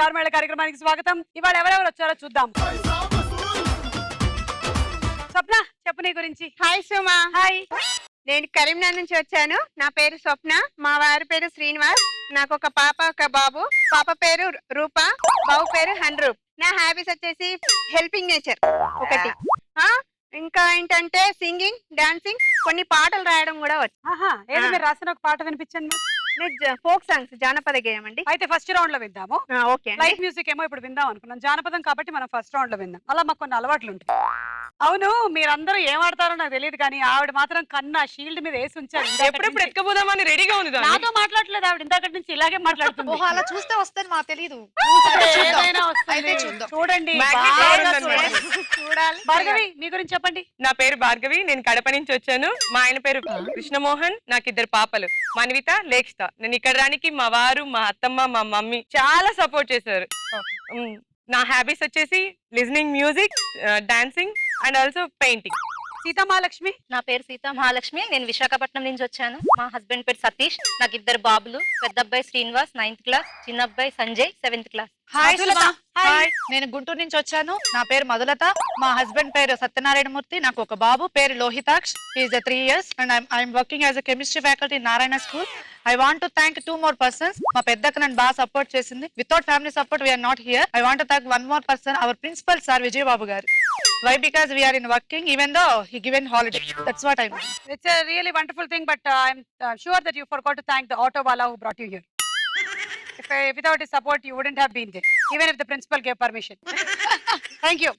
Star Mela కార్యక్రమానికి స్వాగతం. ఇవాళ ఎవరెవరు వచ్చారో చూద్దాం. స్వప్న, చెప్పు నీ గురించి. హాయ్ సుమా. హాయ్. నేను కరీంనగర్ నుంచి వచ్చాను. నా పేరు స్వప్న, మా వారి పేరు శ్రీనివాస్. నాకు ఒక పాప ఒక బాబు. పాప పేరు రూప, బాబు పేరు హన్రూప్. నా హ్యాబీస్ వచ్చేసి హెల్పింగ్ నేచర్ ఒకటి, ఇంకా ఏంటంటే సింగింగ్, డాన్సింగ్, కొన్ని పాటలు రాయడం కూడా వచ్చు. ఏదో మీరు రాసిన ఒక పాట వినిపించండి. ఫోక్ సాంగ్స్, జానపద గేయం అండి. అయితే ఫస్ట్ రౌండ్ లో విందాము. ఓకే. లైట్ మ్యూజిక్ ఏమో ఇప్పుడు విందాం అనుకున్నాం, జానపదం కాబట్టి మనం ఫస్ట్ రౌండ్ లో విందాం. అలా మాకు కొన్ని అలవాట్లు ఉంటాయి. అవును, మీరందరూ ఏం ఆడతారో నాకు తెలియదు, కానీ ఆవిడ మాత్రం కన్నా షీల్డ్ మీద వేసి ఉంచారు. ఎప్పుడెప్పుడు ఎత్తుకుపోదామని రెడీగా ఉంది. నాతో మాట్లాడలేదు ఆవిడ, ఇందాక నుంచి ఇలాగే మాట్లాడుతుంది. అలా చూస్తే వస్తుంది, మాకు తెలియదు. ఏదైనా వస్తుంది. చూడండి, చూడాలి. భార్గవి మీ గురించి చెప్పండి. నా పేరు భార్గవి, నేను కడప నుంచి వచ్చాను. మా ఆయన పేరు కృష్ణమోహన్, నాకు 2 పాపలు, మన్విత, లేక్షిత. నేను ఇక్కడ రానికి మా వారు, మా అత్తమ్మ, మా మమ్మీ చాలా సపోర్ట్ చేశారు. నా హ్యాబీస్ వచ్చేసి listening music, dancing and also painting. Sitamahalakshmi. నా పేరు సీతా మహాలక్ష్మి, నేను విశాఖపట్నం నుంచి వచ్చాను. మా హస్బెండ్ పేరు సతీష్, నాకు 2 బాబులు. పెద్ద అబ్బాయి శ్రీనివాస్ 9th క్లాస్, చిన్న అబ్బాయి సంజయ్ 7th క్లాస్. హాయ్ సుమా. హాయ్, నేను గుంటూరు నుంచి వచ్చాను. నా పేరు మధులత, మా హస్బెండ్ పేరు సత్యనారాయణమూర్తి. నాకు ఒక బాబు పేరు Lohitaksh, is 3 years and I'm working as a chemistry faculty in Narayana school. I want to thank 2 more persons. మా పెద్దక్క నన్ను బాగా సపోర్ట్ చేసింది. Without family support we are not here. I want to thank one more person, our principal sir Vijay Babu garu. Why? Because we are in working even though he given holiday. That's what I mean. It's a really wonderful thing, but I'm sure that you forgot to thank the auto wala who brought you here. Without his support you wouldn't have been there, even if the principal gave permission. Thank you.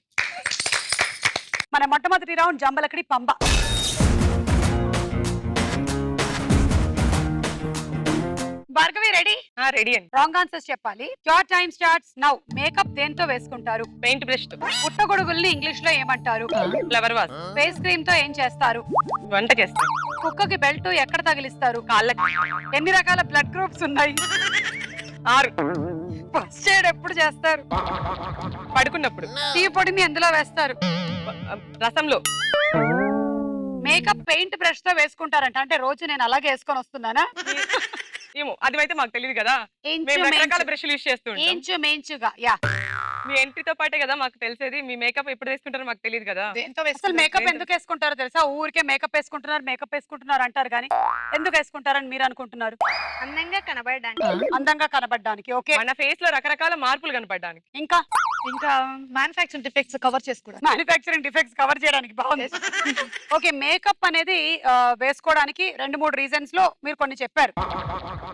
మన మొట్టమొదటి round Jambalakadi Pamba. Bhargavi ready? Ready అండి. Wrong answers చెప్పాలి. Your time starts now. Makeup దేంతో వేసుకుంటారు? Paint brush తో. పుట్టగొడుగుల్ని English లో ఏమంటారు? Flower vase. Face cream తో ఏం చేస్తారు? వంట చేస్తాను. కుక్కకి బెల్ట్ ఎక్కడ తగిలిస్తారు? కాళ్ళకి. ఎన్ని రకాల బ్లడ్ గ్రూప్స్ ఉన్నాయి? 6. ఫస్ట్ ఎయిడ్ ఎప్పుడు చేస్తారు? పడుకున్నప్పుడు. టీ పొడిని ఎందులో వేస్తారు? రసంలో. మేకప్ పెయింట్ బ్రష్ తో వేసుకుంటారంట, అంటే రోజు నేను అలాగే వేసుకొని వస్తున్నానా? ఏమో, అది అయితే మాకు తెలియదు కదా. మేము రకరకాల బ్రష్లు యూజ్ చేస్తుంటాం. ఇంచుమించుగా. యా, మీ ఎంట్రీతో పాటే కదా మాకు తెలిసేది. మీ మేకప్ ఎప్పుడు వేసుకుంటారో మాకు తెలియదు కదా. అసలు మేకప్ ఎందుకు వేసుకుంటారో తెలుసా? ఊరికే మేకప్ వేసుకుంటున్నారు అంటారు, కానీ ఎందుకు వేసుకుంటారని మీరు అనుకుంటున్నారు? అందంగా కనబడడానికి. అందంగా కనబడడానికి. ఓకే. మన ఫేస్ లో రకరకాల మార్పులు కనపడడానికి. ఇంకా మ్యానుఫ్యాక్చరింగ్ డిఫెక్ట్స్ కవర్ చేసుకోవడానికి. మ్యానుఫ్యాక్చరింగ్ డిఫెక్ట్స్ కవర్ చేయడానికి. బాగుంది. ఓకే, మేకప్ అనేది వేసుకోవడానికి 2-3 రీజన్స్ లో మీరు కొన్ని చెప్పారు.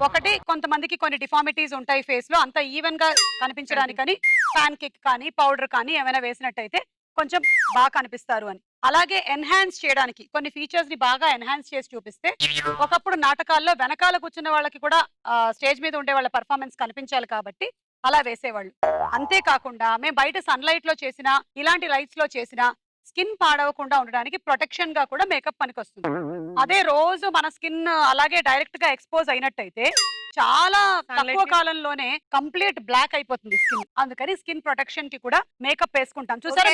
ఒకటి, కొంతమందికి కొన్ని డిఫార్మిటీస్ ఉంటాయి ఫేస్ లో, అంత ఈవెన్ గా కనిపించడానికని ప్యాన్ కిక్ కానీ పౌడర్ కానీ ఏమైనా వేసినట్టయితే కొంచెం బాగా కనిపిస్తారు అని. అలాగే ఎన్హాన్స్ చేయడానికి కొన్ని ఫీచర్స్ ని బాగా ఎన్హాన్స్ చేసి చూపిస్తే, ఒకప్పుడు నాటకాల్లో వెనకాల కూర్చున్న వాళ్ళకి కూడా స్టేజ్ మీద ఉండే వాళ్ళ పర్ఫార్మెన్స్ కనిపించాలి కాబట్టి అలా వేసేవాళ్ళు. అంతేకాకుండా మేము బయట సన్లైట్ లో చేసిన, ఇలాంటి లైట్స్ లో చేసిన స్కిన్ పాడవకుండా ఉండడానికి ప్రొటెక్షన్ గా కూడా మేకప్ పనికొస్తుంది. అదే రోజు మన స్కిన్ అలాగే డైరెక్ట్ గా ఎక్స్పోజ్ అయినట్టయితే చాలా తక్కువ కాలంలోనే కంప్లీట్ బ్లాక్ అయిపోతుంది స్కిన్. అందుకని స్కిన్ ప్రొటెక్షన్ కి కూడా మేకప్ వేసుకుంటాం. చూసారా?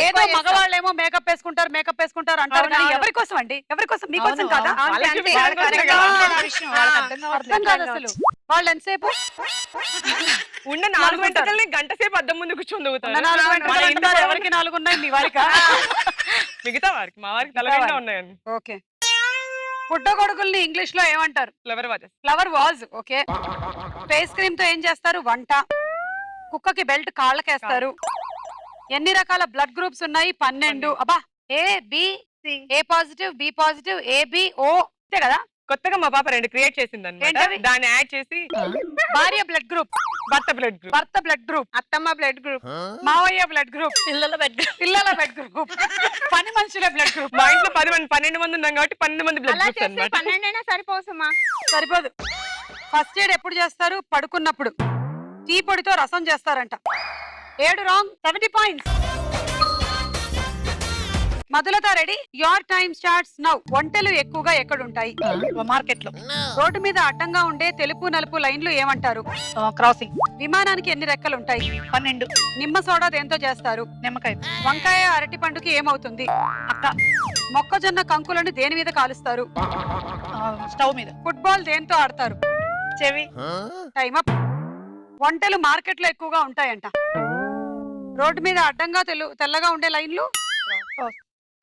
ఏదో మగవాళ్ళేమో మేకప్ వేసుకుంటారు అంటారు, కానీ ఎవరి కోసం అండి? ఎవరి కోసం? మీకోసం కాదా? అర్థం కాదు అసలు. వాళ్ళు ఎంతసేపు ఉన్న 4 గంటలనే గంట సేపు అద్దం ముందు కూర్చొని ఎవరికి 4 ఉన్నాయి? మీ వారికా? మిగతా వారికి, మా వారికి తలగా ఉన్నాయండి. ఓకే. పుట్టగొడుగుల్ని ఇంగ్లీష్ లో ఏమంటారు? Flower vase. Flower vase. Okay. Face cream తో ఏం చేస్తారు? వంట. కుక్కకి బెల్ట్ కాళ్ళకేస్తారు. ఎన్ని రకాల బ్లడ్ గ్రూప్స్ ఉన్నాయి? 12. అబ్బా, A B C, A positive, B positive, A B O, అంతే కదా? కొత్తగా మా పాప 2 క్రియేట్ చేసింది, దాన్ని యాడ్ చేసి. భార్య బ్లడ్ గ్రూప్, భర్త బ్లడ్ గ్రూప్, భర్త బ్లడ్ గ్రూప్, అత్తమ్మ బ్లడ్ గ్రూప్, మావయ్య బ్లడ్ గ్రూప్, పిల్లల బ్లడ్ గ్రూప్, పని మనుషుల బ్లడ్ గ్రూప్. మా ఇంట్లో 12 మంది ఉన్నాం కాబట్టి 12 మంది బ్లడ్ గ్రూప్స్ అన్నమాట. 12 అయినా సరిపోసమ్మా. సరిపోదు. ఫస్ట్ ఎయిడ్ ఎప్పుడు చేస్తారు? పడుకున్నప్పుడు. టీ పొడితో రసం చేస్తారంట. 7 wrong. 70 points. Madhulatha ready? Your time starts now. ఒంటెలు ఎక్కువగా ఎక్కడుంటాయి? మార్కెట్ లో. రోడ్డు మీద అడ్డంగా ఉండే తెలుపు నలుపు లైన్లు ఏమంటారు? క్రాసింగ్. విమానానికి ఎన్ని రెక్కలు ఉంటాయి? 12. నిమ్మ సోడా దేంతో చేస్తారు? నిమ్మకాయ. వంకాయ అరటి పండుకి ఏమవుతుంది? అక్క. మొక్కజొన్న కంకులను దేని మీద కాలుస్తారు? స్టవ్ మీద. ఫుట్బాల్ దేంతో ఆడతారు? చెవి. Time up. వంటలు మార్కెట్ లో ఎక్కువగా ఉంటాయంట. రోడ్డు మీద అడ్డంగా తెల్లగా ఉండే లైన్లు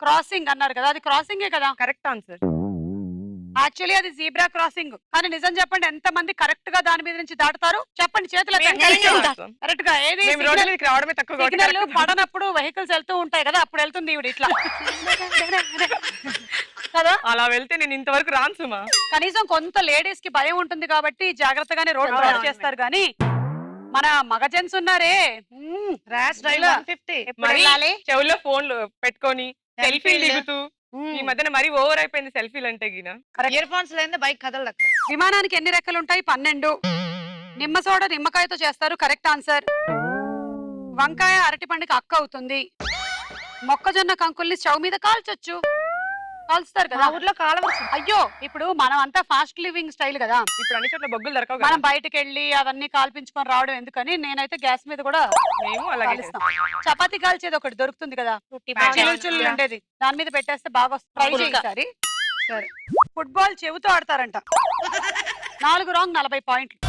క్రాసింగ్ అన్నారు కదా, అది క్రాసింగే కదా? Correct answer. యాక్చువల్లీ అది జీబ్రా క్రాసింగ్. కానీ నిజం చెప్పండి, ఎంత మంది కరెక్ట్ గా దాని మీద నుంచి దాటుతారు చెప్పండి, చేతులు కరెక్ట్ గా. ఏది మేము రోడ్ల మీదకి రావడమే తక్కువ కాబట్టి సిగ్నల్ correct గా పడనప్పుడు వెహికల్స్ వెళ్తూ ఉంటాయి కదా, అప్పుడు వెళ్తుంది ఈవిడ ఇట్లా కదా. అలా వెళ్తే నేను ఇంతవరకు రాను సుమా. కనీసం కొంత లేడీస్ కి భయం ఉంటుంది కాబట్టి జాగ్రత్తగానే రోడ్ అవును, క్రాస్ అవును. చేస్తారు. కానీ మన మగ జెంట్స్ ఉన్నారే, ర్యాష్ డ్రైవ్ ఇలా. 150. ఎప్పుడు మరి వెళ్ళాలి? చెవుల్లో ఫోన్లు పెట్టుకొని సెల్ఫీలు Selfie లు. దిగుతూ ఈ మధ్యన మరీ ఓవర్ అయిపోయింది సెల్ఫీలు అంటే గిన. ఇయర్ ఫోన్స్ లేని బైక్ కదలదు అక్కడ. విమానానికి ఎన్ని రెక్కలు ఉంటాయి? 12. నిమ్మ సోడ నిమ్మకాయతో చేస్తారు, కరెక్ట్ ఆన్సర్. వంకాయ అరటి పండుకి అక్క అవుతుంది. మొక్కజొన్న కంకుల్ని స్టవ్ మీద కాల్చొచ్చు, కాల్చుతారు మా కదా. ఊర్లో కాలవలసి. అయ్యో, ఇప్పుడు మనం అంతా ఫాస్ట్ లివింగ్ స్టైల్ కదా, ఇప్పుడు అన్ని చోట్ల బొగ్గులు దొరకవు మనం కదా. బయటకు వెళ్ళి అవన్నీ కాల్పించుకొని రావడం ఎందుకని నేనైతే గ్యాస్ మీద కూడా మేము అలాగే కాలుస్తాం. చపాతీ కాల్చేది ఒకటి దొరుకుతుంది కదా, బాగా చిల్లులు చిల్లులు ఉండేది, దాని మీద పెట్టేస్తే బాగా ట్రై పుల్కా. చేసారి. సరే, ఫుట్బాల్ చెవితో ఆడతారంట. 4 రాంగ్, 40 పాయింట్లు.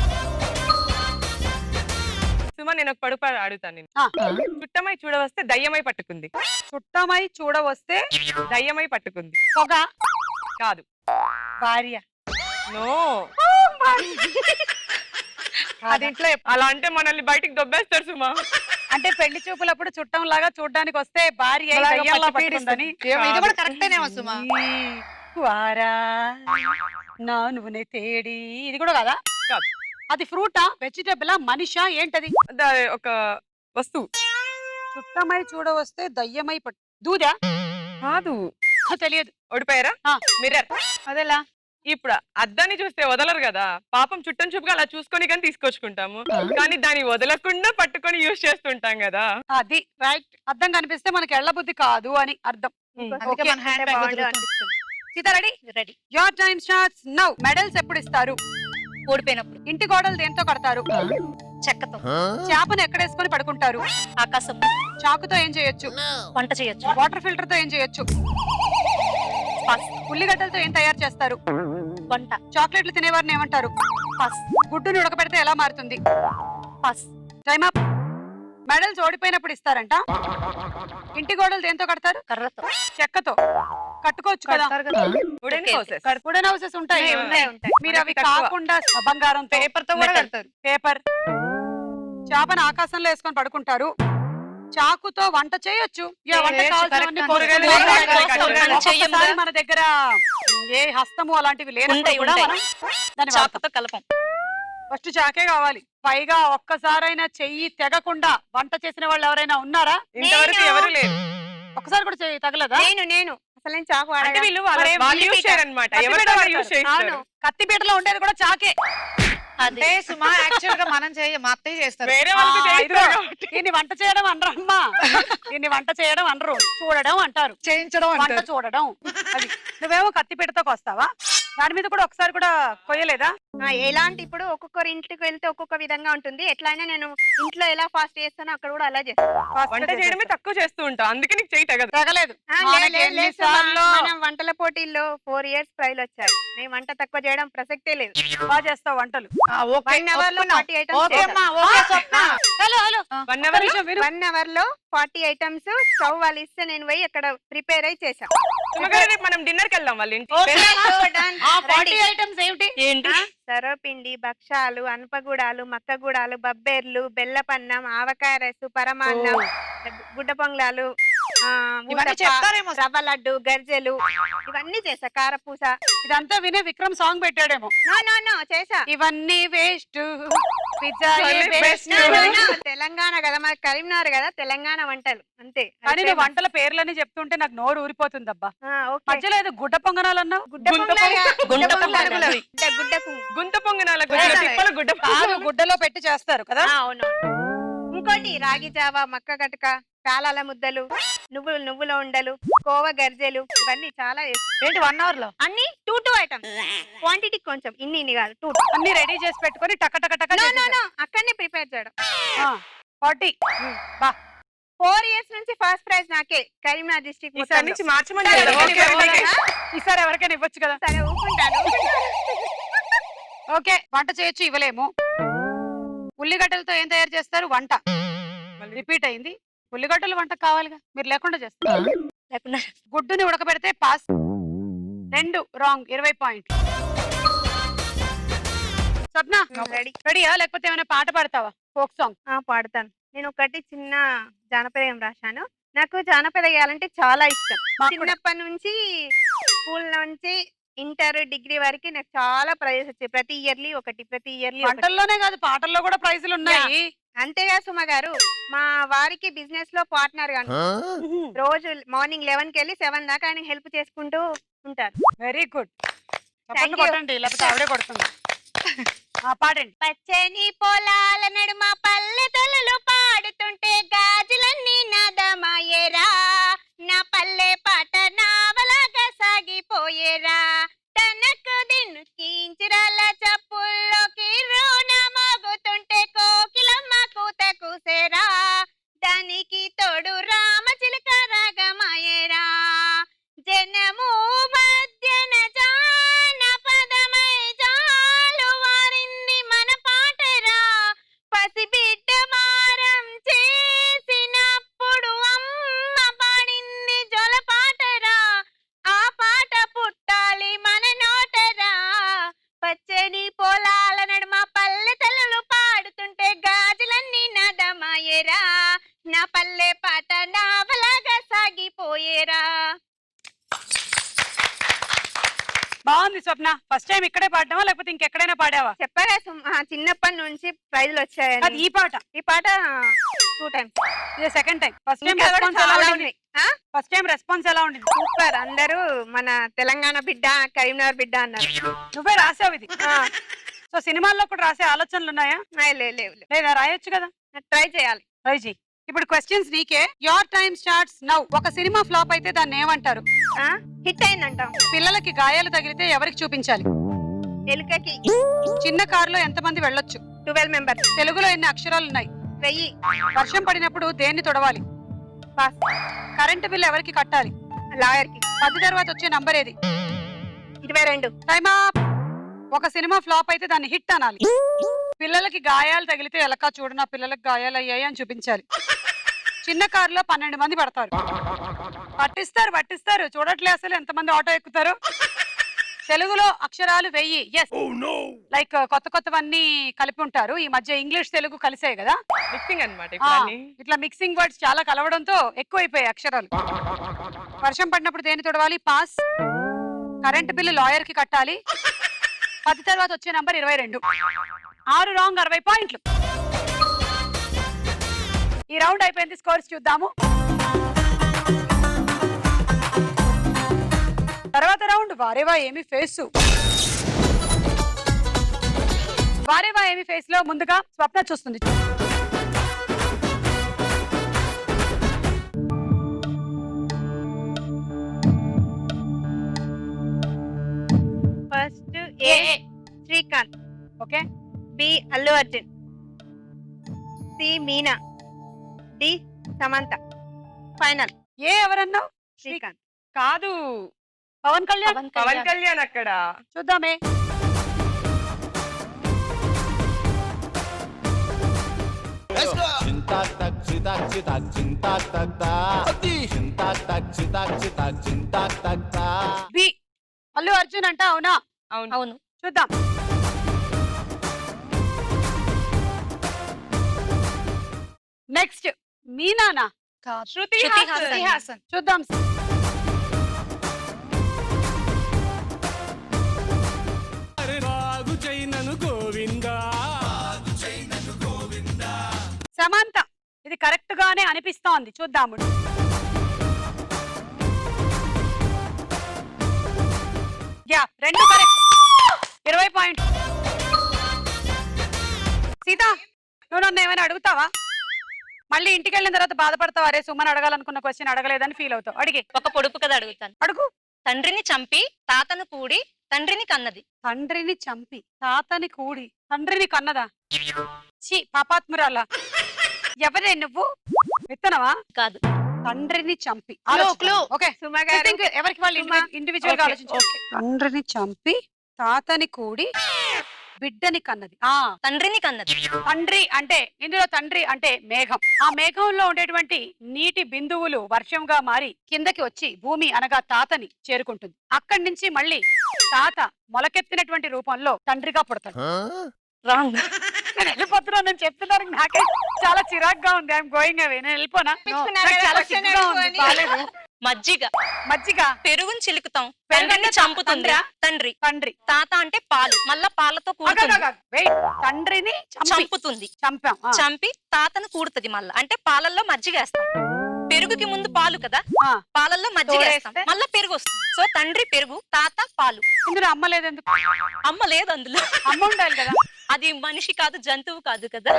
సుమా నేను ఒక పడుపు అడుగుతాను నేను. ఆ, చుట్టమై చూడవస్తే దయ్యమై పట్టుకుంది. చుట్టమై చూడవస్తే దయ్యమై పట్టుకుంది. పొగ, కాదు. భార్య. నో. అది ఇంట్లో అలా అంటే మనల్ని బయటికి దొబ్బేస్తారు సుమా. అంటే పెళ్లి చూపులప్పుడు చుట్టం లాగా చూడడానికి వస్తే భార్య అయి అలాగా దయ్యంలా పట్టి పట్టుకుందని. ఇది కూడా కరెక్టేనేమో సుమా. ఈ వారా నా నువ్వునే తేడి, ఇది కూడా కదా? కాదు. అది ఫ్రూటా, వెజిటబులా, మనిషా, ఏంటది? ఒక వస్తువు. చుట్టమై చూడవస్తే దయ్యమై పట్టు, దూదా? కాదు. తెలియదు. ఓడిపోయారా? ఆ. మిర్రర్. అదేలా? ఇప్పుడు అద్దాన్ని చూస్తే వదలరు కదా, పాపం చుట్టం చూపుగా అలా చూసుకొని కానీ తీసుకొచ్చుకుంటాము, కానీ దాన్ని వదలకుండా పట్టుకొని యూజ్ చేస్తుంటాం కదా. అది రైట్. అర్థం కనిపిస్తే మనకి ఎళ్ళ బుద్ధి కాదు అని అర్థం. అందుకే మన హ్యాండ్ బ్యాగ్ బాగుండు వదులుతుంది. అనిపిస్తుంది. Sita ready? Ready. Your time starts now. Medals ఎప్పుడు ఇస్తారు? ఓడిపోయినప్పుడు ఇంటి గోడలు దేంతో కడతారు? చెక్కతో. చేపను ఎక్కడేసుకొని పడుకుంటారు? ఆకాశం. చాకుతో ఏం చేయొచ్చు? వంట చేయొచ్చు. వాటర్ ఫిల్టర్ తో ఏం చేయొచ్చు? పాస్. ఉల్లిగడ్డలతో ఏం తయారు చేస్తారు? వంట. చాక్లెట్లు తినేవారిని ఏమంటారు? పాస్. గుడ్డుని ఉడకబెడితే ఎలా మారుతుంది? పాస్. Time up. మెడల్స్ ఓడిపోయినప్పుడు ఇస్తారంట. ఇంటి గోడలు దేంతో కడతారు? కర్రతో. చెక్కతో. కట్టుకోవచ్చు కదా. కడతారు కదా. Wooden houses. వుడెన్ హౌసెస్ ఉంటాయి. ఉంటాయి. మీరు అవి మనకి తక్కువ. కాకుండా బంగారం, పేపర్ తో కూడా కడతారు. పేపర్. చేపను ఆకాశంలో వేసుకొని పడుకుంటారు. చాకుతో వంట చేయొచ్చు. యా, వంట చేయొచ్చు, కావాల్సినవన్నీ correct కూరగాయలు answer. వేయాలి. Correct answer. ఒక్కొక్కసారి మన దగ్గర ఏ హస్తము అలాంటివి లేనప్పుడు ఉంటాయి, కూడా ఉంటాయి. మనం దాన్ని వాడతాం. చాకుతో కలపం. ఫస్ట్ చాకే కావాలి. పైగా ఒక్కసారైనా చెయ్యి తెగకుండా వంట చేసిన వాళ్ళు ఎవరైనా ఉన్నారా? ఇంతవరకు ఎవరు లేరు. ఒక్కసారి కూడా చెయ్యి తగలదా? నేను అసలు నేను చాకు అంటే వాడగా. వీళ్ళు మరి వాళ్ళు యూజ్ ఉల్లిపీట. చేయరన్నమాట, కత్తిపీట ఎవరితో వాడతారు. యూజ్ చేస్తారు. అవును. కత్తిపీటలో ఉండేది కూడా చాకే. అది అంటే సుమా యాక్చువల్ గా మనం మా అత్తయ్య చేస్తారు. వేరే వాళ్ళకి ఆ, చేయిస్తారు ఇదిగో. కాబట్టి. దీన్ని వంట చేయడం అనరు అమ్మా. దీన్ని వంట చేయడం అనరు, చూడడం అంటారు. చేయించడం వంట అంటారు. చూడడం. అది నువ్వేమో కత్తిపీటతో వస్తావా? దాని మీద కూడా ఒకసారి కూడా కొయ్యలేదా? ఎలాంటి ఇప్పుడు ఒక్కొక్కరి ఇంటికి వెళ్తే ఒక్కొక్క విధంగా ఉంటుంది. ఎట్లయినా నేను ఇంట్లో ఎలా ఫాస్ట్ చేస్తానో అక్కడ కూడా అలా చేస్తాను. Fast గా వంట చేయడమే చేసేస్తా. తక్కువ చేస్తూ ఉంటాం, అందుకే నీకు చేయి తగదు. తగలేదు. ఆ, మనకి లేదు, లేదు, ఎన్నిసార్లు మనం వంటల పోటీల్లో 4 years ప్రైజ్ వచ్చాయి. నేను వంట తక్కువ చేయడం ప్రసక్తే లేదు. బాగా చేస్తావు వంటలు. ఆ, ఓకే, 1 hour లో ఒప్పుకున్నాం. 40 items ఓకే చేశాను. అమ్మా, ఓకే స్వప్న. హలో హలో, 1 ఒక్క hour లో నిమిషం విను. 1 hour లో 40 items స్టవ్ వాళ్ళు ఇస్తే నేను పోయి అక్కడ ప్రిపేర్ అయి చేశాను. సుమగారు, రేపు మనం డిన్నర్ కి వెళ్దాం వాళ్ళ ఇంటికి. ఓకే. Done. ఆ 40 Ready. ఐటమ్స్ ఏమిటి? ఏంటి? సర్వపిండి, భక్షాలు, అనపగూడాలు, మక్కగూడాలు, బబ్బెర్లు, బెల్లపన్నం, ఆవకాయ రైసు, పరమాన్నం, గుడ్డ పొంగలాలు, ఇవన్నీ ఊతప్ప, చెప్తారేమో. రవ్వ లడ్డు, గర్జెలు, ఇవన్నీ చేసా. కారపూస. ఇదంతా వినే విక్రమ్ సాంగ్ పెట్టాడేమో. నో చేసా. ఇవన్నీ వేస్ట్, పిజ్జా ఇవన్నీ బెస్ట్. best. తెలంగాణ కదా, మన కరీంనగర్ కదా, తెలంగాణ వంటలు అంతే. కానీ నువ్వు వంటల పేర్లని చెప్తుంటే నాకు నోరు ఊరిపోతుందబ్బా. ఓకే. మధ్యలో ఏదో గుడ్డ పొంగనాలు అన్నావు. గుడ్డ పొంగనాలు. గుంట గుడ్డ పొంగనాలు. పొంగనాలు. గుడ్డ గుంత పొంగనాల వేరే. తిప్పలు గుడ్డ కాదు, గుడ్డలో పెట్టి చేస్తారు కదా. అవును. ఇంకోటి రాగి జావా, మక్క గటక, కాలాల ముద్దలు, నువ్వుల ఉండలు, కోవ గర్జెలు, ఇవన్నీ చాలా చేస్తాం. ఏంటి 1 hour లో? అన్ని 2 ఐటమ్స్. క్వాంటిటీ కొంచెం, ఇన్ని కాదు, 2. అన్ని రెడీ చేసి పెట్టుకొని టక టక టక నో చేసేసారు. అక్కడనే ప్రిపేర్ చేయడం. 40. బా, 4 years నుంచి ఫస్ట్ ప్రైజ్ నాకే కరీంనగర్ డిస్ట్రిక్ట్. ఈసారి నుంచి మార్చమని సరే, చెప్పు. Okay, okay, okay. ఓకే. ఈసారి ఎవరికైనా ఇవ్వచ్చు కదా. సరే ఊరుకుంటాను. ఓకే వంట చేయొచ్చు ఇవ్వలేము. ఉల్లిగడ్డలతో ఏం తయారు చేస్తారు? వంట. రిపీట్ అయింది. ఉల్లిగడ్డలు వంట కావాలిగా, మీరు లేకుండా చేస్తారు. లేకుండా గుడ్డుని ఉడకబెడితే పాస్. 2 రాంగ్, 20 పాయింట్లు. స్వప్న రెడీ. రెడీయా? లేకపోతే ఏమైనా పాట పాడతావా? Folk song. పాడతాను. నేను ఒకటి చిన్న జానపదం రాశాను. నాకు జానపద గేయాలంటే చాలా ఇష్టం. మాకు కూడా. చిన్నప్పటి నుంచి స్కూల్ నుంచి ఇంటర్ డిగ్రీ వరకు నాకు చాలా ప్రైజెస్ వచ్చాయి. ప్రతి ఇయర్లీ ఒకటి. వంటల్లోనే కాదు పాటల్లో కూడా ప్రైజులు ఉన్నాయి. అంతేగా సుమ గారు, మా వారికి బిజినెస్ లో పార్ట్నర్ గాను. రోజు మార్నింగ్ 11కి వెళ్ళి 7 దాకా ఆయన హెల్ప్ చేసుకుంటూ ఉంటారు. Very good. Thank you. కొట్టండి, లేకపోతే ఆవిడే కొడుతుంది. పాడండి. పచ్చని పొలాల నడుమ పల్లెటూళ్ళు పాడుతుంటే గాజులన్నీ నాదమాయేరా, నా పల్లె పాట నావలాగా సాగిపోయేరా, తనకు దిన్ను కీంచిరాల చప్పుల్లోకి రోణ మోగుతుంటే కోకిలమ్మ కూత కూసేరా, దానికి తోడు రామచిలుక రాగమాయేరా, జనము మధ్యన జానపదమై జాలు వారింది మన పాటరా, పసిబిడ్డ మారం చేసినప్పుడు అమ్మ పాడింది జొల పాటరా, ఆ పాట పుట్టాలి మన నోటరా, పచ్చని పొలాల నడుమ పల్లె తల్లులు పాడుతుంటే గాజులన్నీ నాదమాయేరా, నా పల్లె పాట నావలాగా సాగిపోయేరా. బాగుంది స్వప్న. ఫస్ట్ టైం ఇక్కడే పాడదామా లేకపోతే ఇంకెక్కడైనా పాడావా? చెప్పగా చిన్నప్పటి నుంచి ప్రైజులు అది వచ్చాయని. ఈ పాట. ఈ పాట 2 times. ఇది సెకండ్ టైం. ఫస్ట్ టైం ఇంకా కూడా రెస్పాన్స్ ఎలా చాలా ఉంది? ఉన్నాయి. ఆ? ఫస్ట్ టైం రెస్పాన్స్ ఎలా ఉండింది? సూపర్. అందరూ మన తెలంగాణ బిడ్డ, కరీంనగర్ బిడ్డ అన్నారు. నువ్వే రాసావు ఇది. ఆ, సో సినిమాల్లో కూడా రాసే ఆలోచనలు ఉన్నాయా? లేవు. లేదా రాయొచ్చు కదా. ట్రై చేయాలి. ట్రై చెయ్యి. ఇప్పుడు క్వశ్చన్స్ నీకే. Your time starts now. ఒక సినిమా ఫ్లాప్ అయితే దాన్ని ఏమంటారు? హిట్ అయిందంటాం. పిల్లలకి గాయాలు తగిలితే ఎవరికి చూపించాలి? ఎలుకకి. చిన్న కారులో ఎంతమంది వెళ్ళొచ్చు? 12 members. తెలుగులో ఎన్ని అక్షరాలు ఉన్నాయి? 1000. వర్షం పడినప్పుడు దేన్ని తొడవాలి? పాస్. కరెంటు బిల్ ఎవరికి కట్టాలి? లాయర్ కి. 10 తర్వాత వచ్చే నంబర్ ఏది? 22. Time up. ఒక సినిమా ఫ్లాప్ అయితే దాన్ని హిట్ అనాలి. పిల్లలకి గాయాలు తగిలితే ఎలక చూడు నా పిల్లలకి గాయాలు అయ్యాయి అని చూపించాలి. చిన్న కారులో 12 మంది పడతారు. పట్టిస్తారు చూడట్లే అసలు ఎంతమంది ఆటో ఎక్కుతారు. తెలుగులో అక్షరాలు 1000. ఎస్, లైక్ కొత్తవన్నీ కలిపి ఉంటారు. ఈ మధ్య ఇంగ్లీష్ తెలుగు కలిసాయి కదా, మిక్సింగ్ అనమాట ఇట్లా మిక్సింగ్ వర్డ్స్ చాలా కలవడంతో ఎక్కువైపోయాయి అక్షరాలు. వర్షం పడినప్పుడు దేన్ని తొడవాలి? పాస్. కరెంట్ బిల్లు లాయర్ కి కట్టాలి. 10 తర్వాత వచ్చే నంబర్ 22. 6 రాంగ్, 60 పాయింట్లు. ఈ రౌండ్ అయిపోయింది. స్కోర్స్ చూద్దాము. తర్వాత రౌండ్ వారేవా ఏమి ఫేస్. వారేవా ఏమి ఫేస్ లో ముందుగా స్వప్న చూస్తుంది. First A Srikanth. Okay, B Allu Arjun. C Meena. D Samantha. Final A ఎవరన్నావు? శ్రీకాంత్. కాదు, పవన్ కళ్యాణ్. పవన్ కళ్యాణ్ అక్కడ. చూద్దామే. బి అల్లు అర్జున్ అంట. అవునా? అవును. అవును. చూద్దాం. నెక్స్ట్ మీనానా? శృతి శృతి హాసన్. హాసన్. చూద్దాం. సమంత. ఇది కరెక్ట్ గానే అనిపిస్తోంది. చూద్దాము. Yeah, 2 correct. 20 పాయింట్. సీత, నువ్వు నన్ను ఏమైనా అడుగుతావా? మళ్ళీ ఇంటికి వెళ్ళిన తర్వాత బాధపడతావు, అరే సుమన్ అడగాలనుకున్న క్వశ్చన్ అడగలేదని ఫీల్ అవుతావు. అడిగే. ఒక పొడుపు కథ అడుగుతాను. అడుగు. తండ్రిని చంపి తాతను కూడి తండ్రిని కన్నది. తండ్రిని చంపి తాతని కూడి తండ్రిని కన్నదా? ఛీ, పాపాత్మురాలా. ఎవరే నువ్వు? విత్తనవా? కాదు. తండ్రిని చంపి. clue. ఓకే, సుమ గారు. ఎవరికి వాళ్ళు ఇండివిజువల్ గా ఆలోచించారు. తండ్రిని చంపి తాతని కూడి బిడ్డని కన్నది. తండ్రిని కన్నది. తండ్రి అంటే ఇందులో తండ్రి అంటే మేఘం. ఆ మేఘంలో ఉండేటువంటి నీటి బిందువులు వర్షంగా మారి కిందకి వచ్చి భూమి అనగా తాతని చేరుకుంటుంది. అక్కడి నుంచి మళ్ళీ తాత మొలకెత్తినటువంటి రూపంలో తండ్రిగా పుడతాడు. రాంగ్. నేను వెళ్ళిపోతున్నాను, నేను చెప్తున్నాను, నాకే చాలా చిరాగ్గా ఉంది. I'm going away. నేను వెళ్ళిపోనా? పిచ్చుకున్నారా? నాకు చాలా Question సిగ్గుగా ఉంది. అడుగుకొని. బాలేదు. మజ్జిగ. మజ్జిగ. పెరుగుని చిలుకుతాం. పెరుగు తండ్రిని అంటే చంపుతుంది. తండ్రా? తండ్రి. తండ్రి. తాత అంటే పాలు. మళ్ళా పాలతో కూడుతుంది. Wait. తండ్రిని చంపుతుంది. చంపాం. చంపి తాతను కూడుతుంది మళ్ళా. అంటే పాలల్లో మజ్జిగ వేస్తాం. పెరుగుకి ముందు పాలు కదా, ఆ. పాలల్లో మజ్జిగ వేస్తాం. తోడేస్తే? మళ్ళా పెరుగు వస్తుంది. సో తండ్రి పెరుగు, తాత పాలు. ఇందులో అమ్మ లేదు ఎందుకు? అమ్మ లేదు అందులో. అమ్మ ఉండాలి కదా. అది మనిషి కాదు, జంతువు కాదు కదా.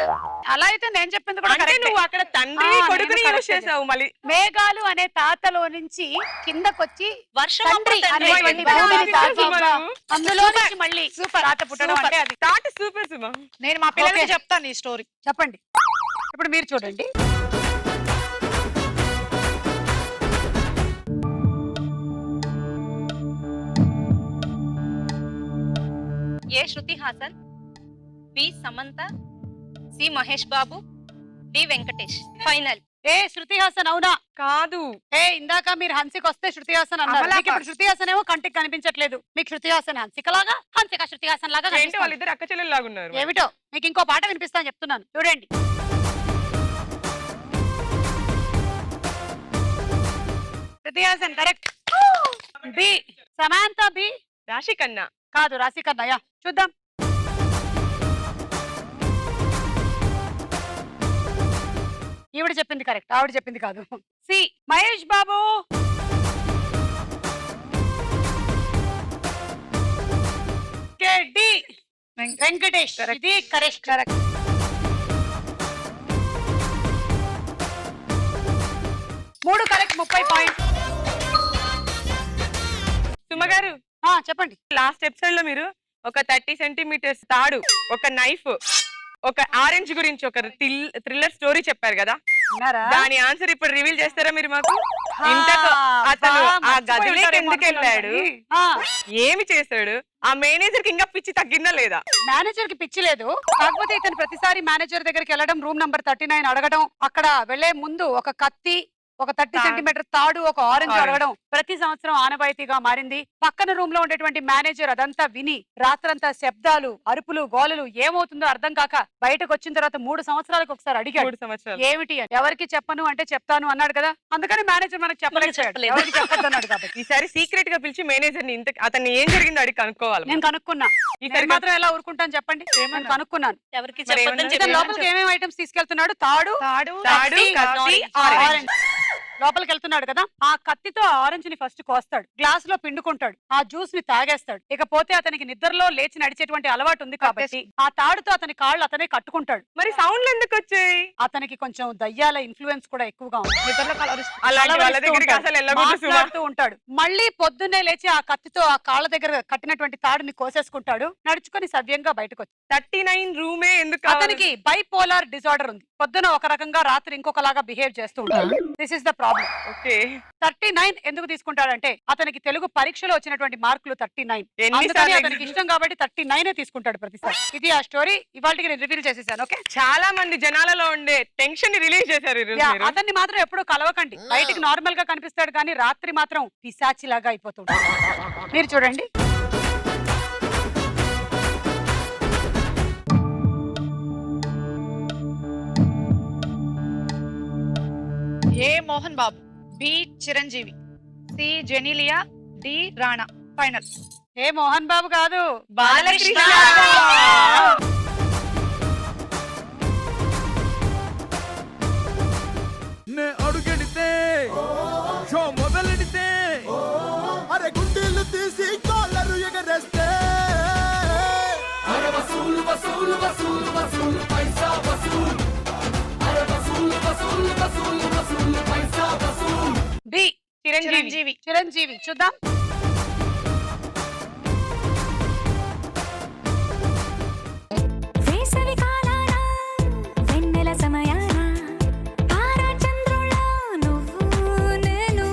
అలా అయితే నేను చెప్పింది కూడా అంటే correct. నువ్వు అక్కడ తండ్రి ఆ, కొడుకుని నేను యూజ్ correct చేసావు మళ్ళీ. మేఘాలు అనే తాతలో నుంచి కిందకొచ్చి వర్షం తండ్రి అప్పుడు తండ్రి అనేటువంటి ఎంత భూమిని బాగా తాకి చెప్పావు. అందులో నుంచి మళ్ళీ తాత పుట్టడం Super. అంటే అది. తాత సూపర్ సుమా. నేను మా పిల్లలకి Okay. చెప్తాను ఈ స్టోరీ. చెప్పండి. ఇప్పుడు మీరు చూడండి. ఏ Shruti Haasan, B Samantha, C Mahesh Babu, D Venkatesh. Final. ఏ శృతి హాసన్ అవునా? కాదు. ఇందాక మీరు హన్సిక వస్తే శృతి హాసన్ అన్నారు. అమలా మీకు ఇప్పుడు శృతి హాసన్ ఏమో కంటికి కనిపించట్లేదు. మీకు శృతి హాసన్ హన్సిక లాగా, హన్సిక శృతి హాసన్ లాగా ఏంటి కనిపిస్తోంది. వాళ్ళిద్దరు అక్క చెల్లెలు లాగున్నారు. ఏమిటో మీకు ఇంకో పాట వినిపిస్తాను చెప్తున్నాను చూడండి. Shruti Haasan correct. B Samantha. B Raashi Khanna. కాదు, రాశి కన్నయ్య. చూద్దాం. ఈవిడ చెప్పింది కరెక్ట్, ఆవిడ చెప్పింది కాదు. సి మహేష్ బాబు. కే, డి వెంకటేష్. ఇది కరెక్ట్. కరెక్ట్. మూడు కరెక్ట్, 30 పాయింట్. సుమ గారు, చెప్పండి. లాస్ట్ ఎపిసోడ్ లో మీరు ఒక 30 సెంటీమీటర్స్ తాడు, ఒక నైఫ్, ఒక ఆరెంజ్ గురించి ఒక థ్రిల్లర్ స్టోరీ చెప్పారు కదా, విన్నారా? దాని ఆన్సర్ ఇప్పుడు రివీల్ చేస్తారా మీరు మాకు? ఇంతకు అతను ఆ గదిలోకి ఎందుకు వెళ్ళాడు, ఏమి చేశాడు, ఆ మేనేజర్ కి ఇంకా పిచ్చి తగ్గిందా లేదా? మేనేజర్ కి పిచ్చి లేదు, కాకపోతే ఇతను ప్రతిసారి మేనేజర్ దగ్గరికి వెళ్ళడం, రూమ్ నంబర్ 39 అడగడం, అక్కడ వెళ్లే ముందు ఒక కత్తి, ఒక 30 సెంటీమీటర్ తాడు, ఒక ఆరెంజ్ అడగడం ప్రతి సంవత్సరం ఆనవాయితీగా మారింది. పక్కన రూమ్ లో ఉండేటువంటి మేనేజర్ అదంతా విని రాత్రంతా శబ్దాలు, అరుపులు, గోలలు, ఏమవుతుందో అర్థం కాక బయటకు వచ్చిన తర్వాత 3 సంవత్సరాలకు ఒకసారి అడిగాడు 3 సంవత్సరాలు. ఏమిటి అని. ఎవరికి చెప్పను అంటే చెప్తాను అన్నాడు కదా, అందుకని మేనేజర్ మనకు చెప్పలేకపోయాడు. చెప్పలేదు. ఎవరికి చెప్పొద్దు అన్నాడు కాబట్టి. ఈసారి సీక్రెట్ గా పిలిచి మేనేజర్ ని అతన్ని ఏం జరిగిందో అడిగి కనుక్కోవాలి. నేను కనుక్కున్నా. ఈసారి నేను మాత్రం ఎలా ఊరుకుంటాను చెప్పండి, నేను కనుక్కున్నాను. ఎవరికి మరి చెప్పొద్దని ఏమన్నా ఇతను చెప్పాను. లోపలికి ఏమేమి ఐటమ్స్ తీసుకెళ్తున్నాడు? తాడు, తాడు తాడు, కత్తి, ఆరెంజ్. ఆరెంజ్. లోపలికి వెళ్తున్నాడు కదా, ఆ కత్తితో ఆరెంజ్ ని ఫస్ట్ కోస్తాడు, గ్లాస్ లో పిండుకుంటాడు, ఆ జ్యూస్ ని తాగేస్తాడు. ఇకపోతే అతనికి నిద్రలో లేచి నడిచేటువంటి అలవాటు ఉంది కాబట్టి ఆ తాడుతో అతని కాళ్ళు అతనే కట్టుకుంటాడు. మరి సౌండ్లు ఎందుకు వచ్చాయి? అతనికి కొంచెం దయ్యాల ఇన్ఫ్లుయెన్స్ కూడా ఎక్కువగా ఉంది. నిద్రలో కలవరిస్తూ అలాంటి వాళ్ళ కలవరిస్తూ దగ్గరికి ఉంటాడు. అసలు వెళ్ళకూడదు సుమా. మాట్లాడుతూ ఉంటాడు. మళ్ళీ పొద్దున్నే లేచి ఆ కత్తితో ఆ కాళ్ళ దగ్గర కట్టినటువంటి తాడుని కోసేసుకుంటాడు, నడుచుకొని సవ్యంగా బయటకు వచ్చి. 39 రూమే ఎందుకు కావాలి? అతనికి బైపోలార్ డిజార్డర్ ఉంది. పొద్దున ఒక రకంగా, రాత్రి ఇంకొకలాగా బిహేవ్ చేస్తూ ఉంటాడు. This is the problem. Okay. 39 ఎందుకు తీసుకుంటాడంటే అతనికి తెలుగు పరీక్షలో వచ్చినటువంటి మార్కులు 39. అందుకని ఎన్నిసార్లు అతనికి ఇష్టం కాబట్టి 39 తీసుకుంటాడు ప్రతిసారి. ఇది ఆ స్టోరీ. ఇవాళకి నేను రివీల్ చేసేసాను. ఓకే, చాలా మంది జనాలలో ఉండే టెన్షన్ ని రిలీజ్ చేశారు ఈ రోజు మీరు. అతన్ని మాత్రం ఎప్పుడూ కలవకండి. బయటికి నార్మల్ గా కనిపిస్తాడు కానీ రాత్రి మాత్రం పిశాచిలాగా అయిపోతుంటాడు. మీరు చూడండి. A Mohan Babu, B Chiranjeevi, C Genelia, D Rana. Final. A Mohan Babu కాదు, బాలకృష్ణ. నే అడుగెడితే షో మొదలెడితే అరే గుండీలు తీసి కాలరు ఎగరేస్తే అరే వసూలు వసూలు వసూలు వసూలు పైసా వసూలు అరే వసూలు వసూలు వసూలు వసూలు పైసా వసూలు. బి చిరంజీవి. చిరంజీవి. చూద్దాం. వేసవి కాలాన వెన్నెల సమయాన తారా చంద్రుల నువ్వు నేను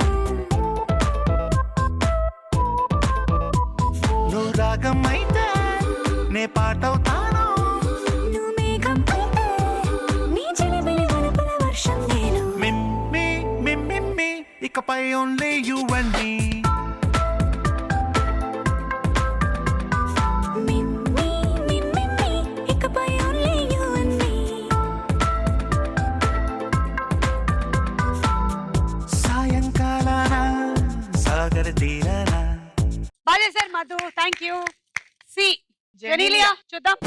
నువ్వు రాగమైతే నే పాటవుతాను. నువ్వు మేఘం అయితే నీ చిలిపిలి వలపుల వర్షం నేను. మిమ్మి మిమ్మి ఇకపై ఓన్లీ యు అండ్ మీ. మిమ్మీ మిమ్మీ ఇకపై ఓన్లీ యు అండ్ మీ. సాయంకాలాన సాగర తీరాన. బాగా చేశారు Madhu, thank you. C Genelia చూద్దాం.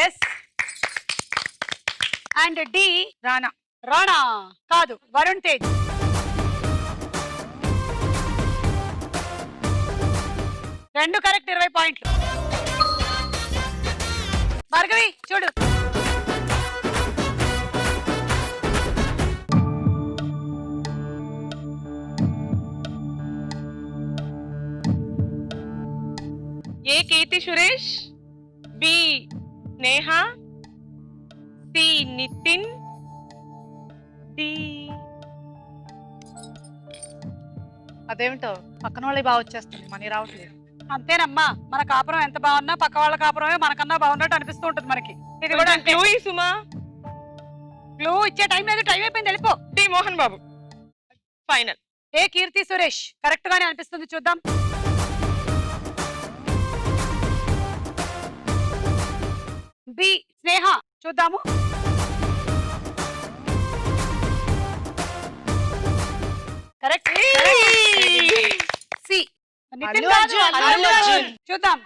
S and D Rana. Rana కాదు, వరుణ్ తేజ్. రెండు కరెక్ట్, 20 పాయింట్లు. భార్గవి చూడు. A Keerthy Suresh, B Neha, C Nithin, D అదేమిటో పక్కన వాళ్ళే బాగా వచ్చేస్తుంది, మనీ రావట్లేదు. అంతేనమ్మా, మన కాపురం ఎంత బాగున్నా పక్క వాళ్ళ కాపురమే మనకన్నా బాగున్నట్టు అనిపిస్తూ ఉంటుంది మనకి. ఇది కూడా అంతే. క్లూ ఈ సుమా. క్లూ ఇచ్చే టైం లేదు, టైం అయిపోయింది, వెళ్ళిపో. డి మోహన్ బాబు. ఫైనల్. ఏ కీర్తి సురేష్ కరెక్ట్ గానే అనిపిస్తుంది, చూద్దాం. బి స్నేహ చూద్దాము. కరెక్ట్. సి నితిన్ అల్లు కాదు, అర్జున్, అల్లు అల్లు అర్జున్. అర్జున్. చూద్దాం.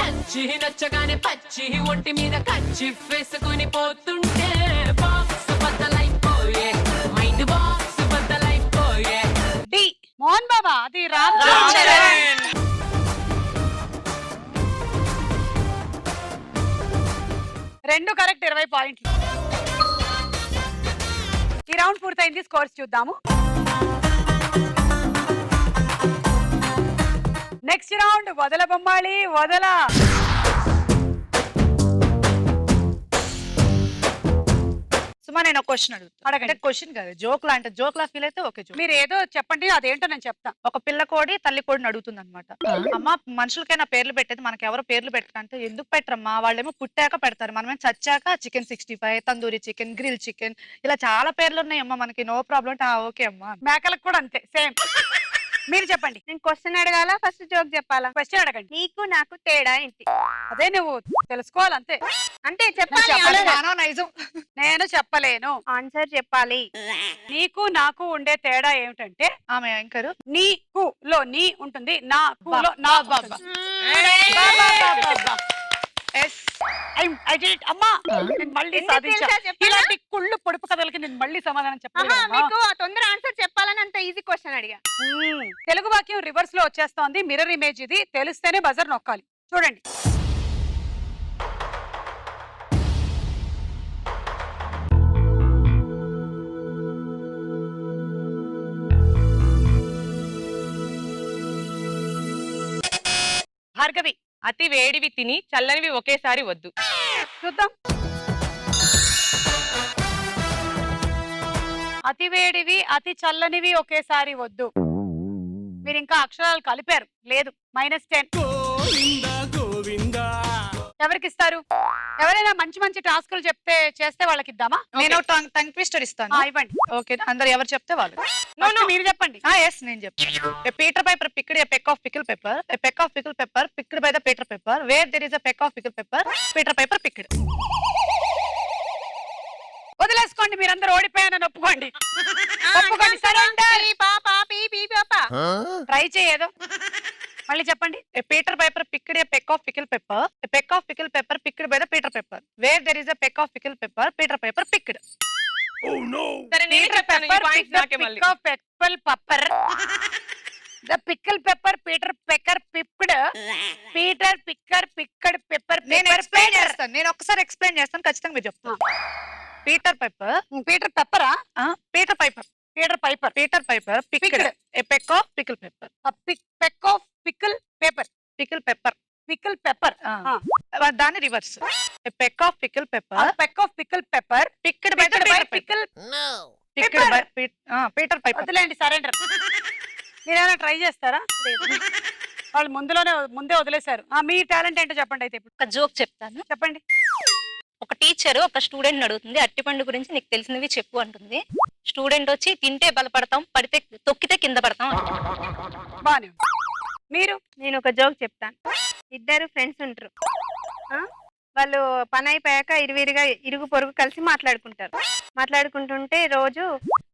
నచ్చి నచ్చగానే పచ్చి ఒంటి మీద కచ్చి వేసుకుని పోతుంటే బాక్స్ బద్దలైపోయే, మైండ్ బాక్స్ బద్దలైపోయే. డి మోహన్ బాబా, అది రామ్ రామ్ చరణ్. చరణ్. రెండు కరెక్ట్, 20 పాయింట్లు. ఈ రౌండ్ పూర్తయింది, స్కోర్స్ చూద్దాము. నెక్స్ట్ రౌండ్ వదల బొమ్మాళి వదల. సుమా నేను ఒక క్వశ్చన్ అడుగుతాను. అడగండి. అంటే క్వశ్చన్ కాదు, జోక్ లా. అంటే జోక్ లా ఫీల్ అయితే ఓకే. జోక్. మీరు ఏదో చెప్పండి, అదేంటో నేను చెప్తా. ఒక పిల్ల కోడి తల్లి కోడిని అడుగుతుంది అనమాట. అమ్మ, మనుషులకైనా పేర్లు పెట్టేది, మనకి ఎవరు పేర్లు పెట్టరు అంటే, ఎందుకు పెట్టరమ్మా, వాళ్ళేమో పుట్టాక పెడతారు, మనమే చచ్చాక chicken 65, tandoori chicken, grill chicken, ఇలా చాలా పేర్లు ఉన్నాయమ్మా మనకి, నో ప్రాబ్లం. ఓకే అమ్మా. మేకలకు కూడా అంతే, సేమ్. మీరు చెప్పండి. నేను క్వశ్చన్ అడగాల, ఫస్ట్ జోక్ చెప్పాలా? క్వశ్చన్ అడగండి. నీకు నాకు తేడా ఏంటి? అదే నువ్వు తెలుసుకోవాలి అంతే. అంటే చెప్పాలి, చెప్పలేదు. మానవ నైజం. నేను చెప్పలేను. ఆన్సర్ చెప్పాలి. నీకు నాకు ఉండే తేడా ఏమిటంటే, ఆమె యాంకర్. నీకు లో నీ ఉంటుంది, నాకు లో నా ఉంటుంది. I did it. అమ్మా నేను మళ్ళీ ఎందుకు సాధించా. తెలుసా చెప్పనా? ఇలాంటి కుళ్ళు పొడుపు కథలకి నేను మళ్ళీ సమాధానం ఆహా, చెప్పలేను. మీకు ఆ తొందర ఆన్సర్ చెప్పాలని అంత ఈజీ క్వశ్చన్ అడిగా. తెలుగు వాక్యం రివర్స్ లో వచ్చేస్తోంది. మిర్రర్ ఇమేజ్ ఇది, తెలిస్తేనే బజర్ నొక్కాలి. చూడండి. భార్గవి అతి వేడివి తిని చల్లనివి ఒకేసారి వద్దు. చూద్దాం. అతి వేడివి అతి చల్లనివి ఒకేసారి వద్దు. మీరు ఇంకా అక్షరాలు కలిపారు, లేదు. -10. ఎవరికి ఇస్తారు? ఎవరైనా మంచి మంచి టాస్కులు చెప్తే చేస్తే వాళ్ళకి ఇద్దామా? నేను టంగ్ ట్విస్టర్ ఇస్తాను. ఇవ్వండి. ఓకే, అందరు ఎవరు చెప్తే వాళ్ళు. First మీరు చెప్పండి. ఎస్, నేను చెప్తాను. A Peter Piper picked a peck of pickle pepper. A peck of pickle pepper picked by the Peter Piper. Where there is a peck of pickle pepper, Peter Piper picked. వదిలేసుకోండి, మీరందరూ ఓడిపోయానని ఒప్పుకోండి. ఒప్పుకోండి. Surrender. Try చేయదో మళ్ళీ చెప్పండి. A Peter Piper picked a peck of pickle pepper. A peck of pickle pepper picked by the Peter Piper. Where there is a peck of pickle pepper, Peter Piper picked. సరే నేను చెప్తాను, ఈ points నాకే మళ్ళీ. Pickle pepper. The pickle pepper Peter Pecker picked. Peter Picker picked pepper. నేను explain చేస్తాను. నేను ఒకసారి ఎక్స్ప్లెయిన్ చేస్తాను, ఖచ్చితంగా మీరు చెప్తాను. Peter Piper. పీటర్ పెప్పరా? Peter Piper. Peter Piper. Peter Piper picked a peck of pickle pepper. A peck of pickle pepper. Pickle pepper. Pickle pepper. దాని reverse. Peck of pickle pepper, peck of pickle pepper picked by pickle. Peter Piper. వదిలేండి, surrender. మీరేమైనా try చేస్తారా? వాళ్ళు ముందే వదిలేశారు. మీ talent ఏంటో చెప్పండి అయితే ఇప్పుడు. ఒక జోక్ చెప్తాను. చెప్పండి. ఒక టీచర్ ఒక స్టూడెంట్ అడుగుతుంది, అట్టిపండు గురించి నీకు తెలిసినవి చెప్పు అంటుంది. స్టూడెంట్ వచ్చి తింటే బలపడతాం, పడితే తొక్కితే కింద పడతాం అంటుంది. బానే ఉంది. మీరు? నేను ఒక జోక్ చెప్తాను. ఇద్దరు ఫ్రెండ్స్ ఉంటారు. వాళ్ళు పని అయిపోయాక ఇరుగు పొరుగు కలిసి మాట్లాడుకుంటారు. మాట్లాడుకుంటుంటే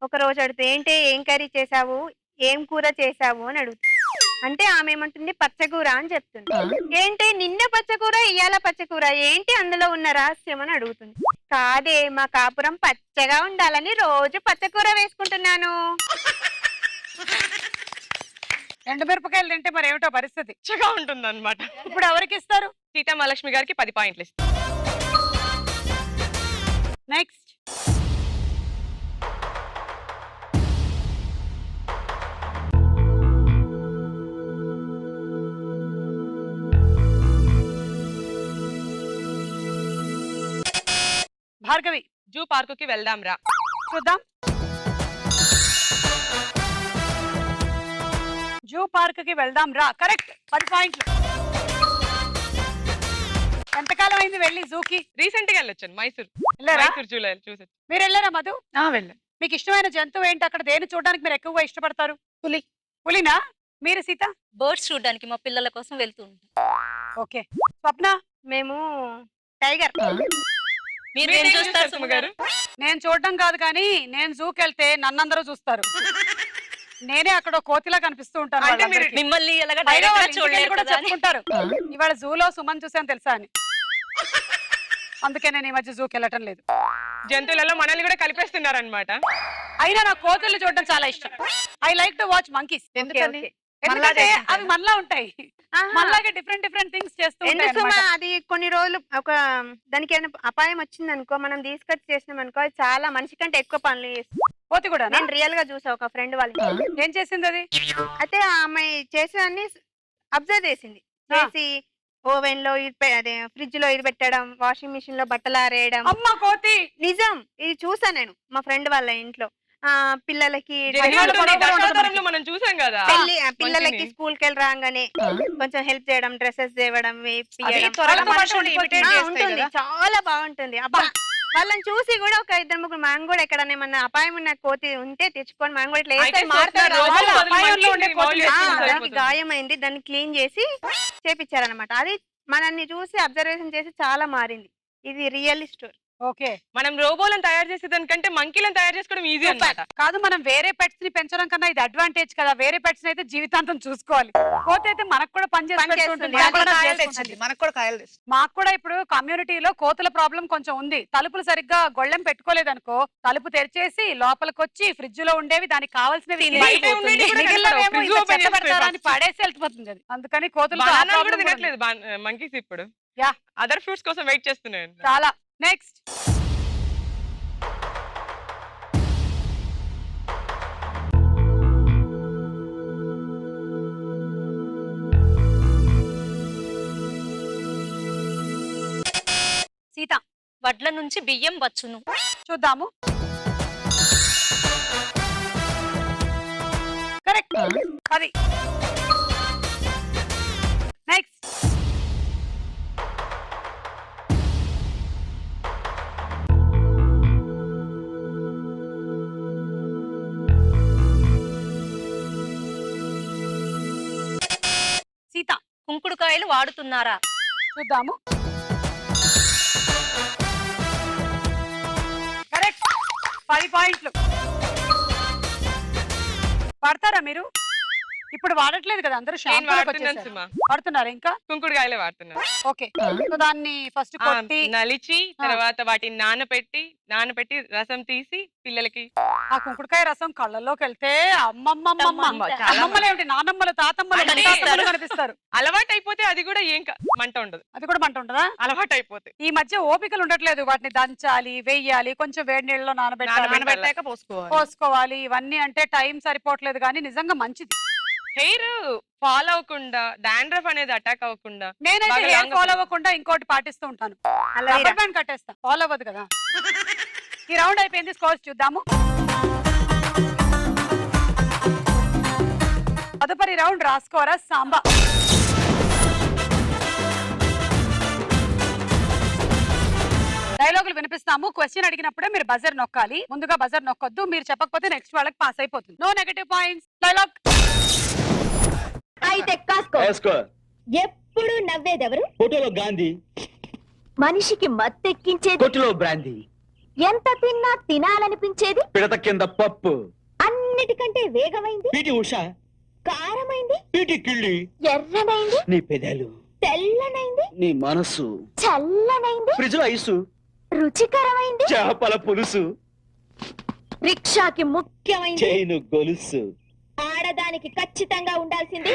ఒక రోజు అడిగితే ఏంటి, ఏం కర్రీ చేసావు, ఏం కూర చేసావు అని అడుగుతుంది. అంటే ఆమె ఏమంటుంది, పచ్చకూర అని చెప్తుంది. ఏంటి నిన్న పచ్చకూర ఇయ్యాల పచ్చకూర, ఏంటి అందులో ఉన్న రహస్యం అని అడుగుతుంది. కాదే, మా కాపురం పచ్చగా ఉండాలని రోజు పచ్చకూర వేసుకుంటున్నాను. ఎండుమిరపకాయలు తింటే మరి ఏమిటో పరిస్థితి. పచ్చగా ఉంటుంది అనమాట. ఇప్పుడు ఎవరికి ఇస్తారు? సీతామహాలక్ష్మి గారికి 10 పాయింట్లు ఇస్తాం. నెక్స్ట్. భార్గవి. జూ పార్కుకి వెళ్దాం రా. చూద్దాం. జూ పార్క్ కి వెళ్దాం రా. కరెక్ట్. 10 పాయింట్లు. ఎంతకాలం అయింది వెళ్ళి జూకి? రీసెంట్ గా వెళ్ళొచ్చాను, మైసూర్ జూలో చూసొచ్చు. మీరు వెళ్ళారా మధు? వెళ్ళాను. మీకు ఇష్టమైన జంతువు ఏంటి? అక్కడ దేని చూడడానికి మీరు ఎక్కువగా ఇష్టపడతారు? పులి. పులినా? మీరు సీత? బర్డ్స్ చూడడానికి మా పిల్లల కోసం వెళ్తూ ఉంటాం. ఓకే. స్వప్న? మేము టైగర్. మీరు ఏం చూస్తారు సుమ గారు? నేను చూడడం కాదు కానీ నేను జూకి వెళ్తే నన్నందరూ చూస్తారు. నేనే అక్కడ కోతిలా కనిపిస్తూ ఉంటాను. అంటే మీరు వాళ్ళందరికీ. మిమ్మల్ని ఎలాగ పైగా direct గా వాళ్ళ ఇంటికి వెళ్ళి చూడలేరు కూడా కదా అని. చెప్పుకుంటారు, ఇవాళ జూలో సుమన్ చూసాను తెలుసా అని. అందుకే నేను ఈ మధ్య జూకి వెళ్ళటం లేదు. జంతువులలో మనల్ని కూడా కలిపేస్తున్నారు అనమాట. అయినా నాకు కోతుల్ని చూడడం చాలా ఇష్టం. I like to watch monkeys. ఎందుకని? ఎందుకంటే అవి మనలా ఉంటాయి, మనలాగే డిఫరెంట్ థింగ్స్ చేస్తూ ఉంటాయి ఎందుకు అన్నమాట. అది కొన్ని రోజులు దానికి ఏమైనా అపాయం వచ్చింది అనుకో, మనం తీసుకొచ్చి చేసినాం అనుకో, అది చాలా మనిషి కంటే ఎక్కువ పనులు చేస్తుంది. కోతి కూడా నేను రియల్ గా చూసా ఒక ఫ్రెండ్ వాళ్ళని. ఏం చేసింది అది? అయితే ఆమె చేసేదాన్ని అబ్జర్వ్ చేసింది. చేసి ఓవెన్ లో అదే ఫ్రిడ్జ్ లో ఇది పెట్టడం, వాషింగ్ మిషన్ లో బట్టలు ఆరేయడం. అమ్మ కోతి. నిజం, ఇది చూసా నేను మా ఫ్రెండ్ వాళ్ళ ఇంట్లో. పిల్లలకి దశావతారంలో మనం చూసాం కదా. పిల్లలకి స్కూల్ కి వెళ్ళి రాగానే కొంచెం హెల్ప్ చేయడం, డ్రెస్సెస్ తేవడం, వేపియడం. త్వరగా మనుషుల్ని imitate చేస్తాయి ఉంటుంది, కదా. చాలా బాగుంటుంది. అబ్బా, వాళ్ళని చూసి కూడా ఒక 2-3 మనం కూడా ఎక్కడన్నా ఏమన్నా అపాయం ఉన్న కోతి ఉంటే తెచ్చుకొని మనం కూడా ఇట్లా వేస్తే అయితే మారుతారు. రోజు వాళ్ళ బదులు అపాయంలో మనిషిని ఉండే కోతులు మౌల్యం వేసుకుంటారు. చేసి దానికి గాయమైంది, దాన్ని క్లీన్ చేసి చేపించారనమాట. అది మనల్ని చూసి అబ్జర్వేషన్ చేసి చాలా మారింది. ఇది రియల్ స్టోరీ. ఓకే. మనం రోబోలను తయారు చేసేదానికంటే మంకీలను తయారు చేసుకోవడం ఈజీ అన్నమాట. కాదు, మనం వేరే పెట్స్ ని పెంచడం కన్నా ఇది అడ్వాంటేజ్ కదా. వేరే పెట్స్ అయితే జీవితాంతం చూసుకోవాలి, కోతి అయితే మనకు కూడా పని చేసి పెడుతూ ఉంటుంది. చేస్తుంది. మనం కూడా కాయలు చేసుకుంటుంది. తెచ్చింది, మనకు కూడా కాయలు తెచ్చింది. మాకు కూడా ఇప్పుడు కమ్యూనిటీలో కోతుల ప్రాబ్లం కొంచెం ఉంది. తలుపులు సరిగ్గా గొళ్ళెం పెట్టుకోలేదనుకో, తలుపు తెరిచేసి లోపలికి వచ్చి ఫ్రిడ్జ్ లో ఉండేవి దానికి కావాల్సినవి తినేసి బయట ఉండేవి కూడా మిగిలినవేమో తింటారు. ఇంకా Fridge open చెత్త పెడతారా అని చేసి పడేసి వెళ్ళిపోతుంది అది. అందుకని కోతులు బనానాలు కూడా తినట్లేదు మంకీస్ ఇప్పుడు. యా. అదర్ ఫ్రూట్స్ కోసం వెయిట్ చేస్తున్నాను. చాలా. నెక్స్ట్. సీత. వడ్ల నుంచి బియ్యం వచ్చును. చూద్దాము. కరెక్ట్. 10. నెక్స్ట్. సీత. కుంకుడుకాయలు వాడుతున్నారా? చూద్దాము. కరెక్ట్. 10 పాయింట్లు. వాడతారా మీరు? ఇప్పుడు వాడట్లేదు కదా, అందరూ షాంపూలకు వాడుతున్నాను వచ్చేసారు. సుమా. వాడుతున్నారా ఇంకా? కుంకుడుకాయలే వాడుతున్నాను. ఓకే. సో దాన్ని ఫస్ట్ కొట్టి నలిచి తర్వాత వాటిని నానబెట్టి రసం తీసి పిల్లలకి. ఆ కుంకుడుకాయ రసం కళ్ళల్లోకి వెళ్తే అమ్మమ్మమ్మమ్మ, చాలా అమ్మమ్మలేమిటి, నానమ్మలు, తాతమ్మలు, అంటే ముత్తాతమ్మలు కనిపిస్తారు. అలవాటు అయిపోతే అది కూడా మంట ఉండదు. అది కూడా మంట ఉంటదా? అలవాటు అయిపోతే ఈ మధ్య ఓపికలు ఉండట్లేదు. వాటిని దంచాలి, వెయ్యాలి, కొంచెం వేడి నీళ్ళలో నానబెట్టాలి, నానబెట్టాక పోసుకోవాలి. పోసుకోవాలి. ఇవన్నీ అంటే టైం సరిపోవట్లేదు కానీ నిజంగా మంచిది. హెయిర్ ఫాల్ అవ్వకుండా, డాండ్రఫ్ అనేది అటాక్ అవ్వకుండా నేనైతే బాగా హెయిర్ long ఫాలో గా అవ్వకుండా ఇంకోటి పాటిస్తూ ఉంటాను. అలా రబ్బర్ బ్యాండ్ కట్టేస్తా, ఫాలో అవ్వదు కదా. ఈ రౌండ్ అయిపోయింది, స్కోర్స్ చూద్దాము. తదుపరి రౌండ్ రాసుకోరా సాంబా. డైలాగులు వినిపిస్తాము. క్వశ్చన్ అడిగినప్పుడే మీరు బజర్ నొక్కాలి. ముందుగా బజర్ నొక్కొద్దు. మీరు చెప్పకపోతే నెక్స్ట్ వాళ్ళకి పాస్ అయిపోతుంది. No negative points. డైలాగ్. అయితే కాస్కో ఎప్పుడు నవ్వేదెవరు? ఫోటోలో గాంధీ, మనిషికి మత్తెక్కించేది, కొట్టులో బ్రాందీ, ఎంత తిన్నా తినాలనిపించేది, పిడత కింద పప్పు, అన్నిటికంటే వేగమైంది, పీటి ఉష, కారమైంది, పీటి కిళ్ళి, ఎర్రనైంది, నీ పెదాలు, తెల్లనైంది, నీ మనసు, చల్లనైంది, ఫ్రిడ్జ్ లో ఐసు, రుచికరమైంది, చేపల పులుసు, రిక్షాకి ముఖ్యమైంది, చైను గొలుసు, ఆడదానికి ఖచ్చితంగా ఉండాల్సింది,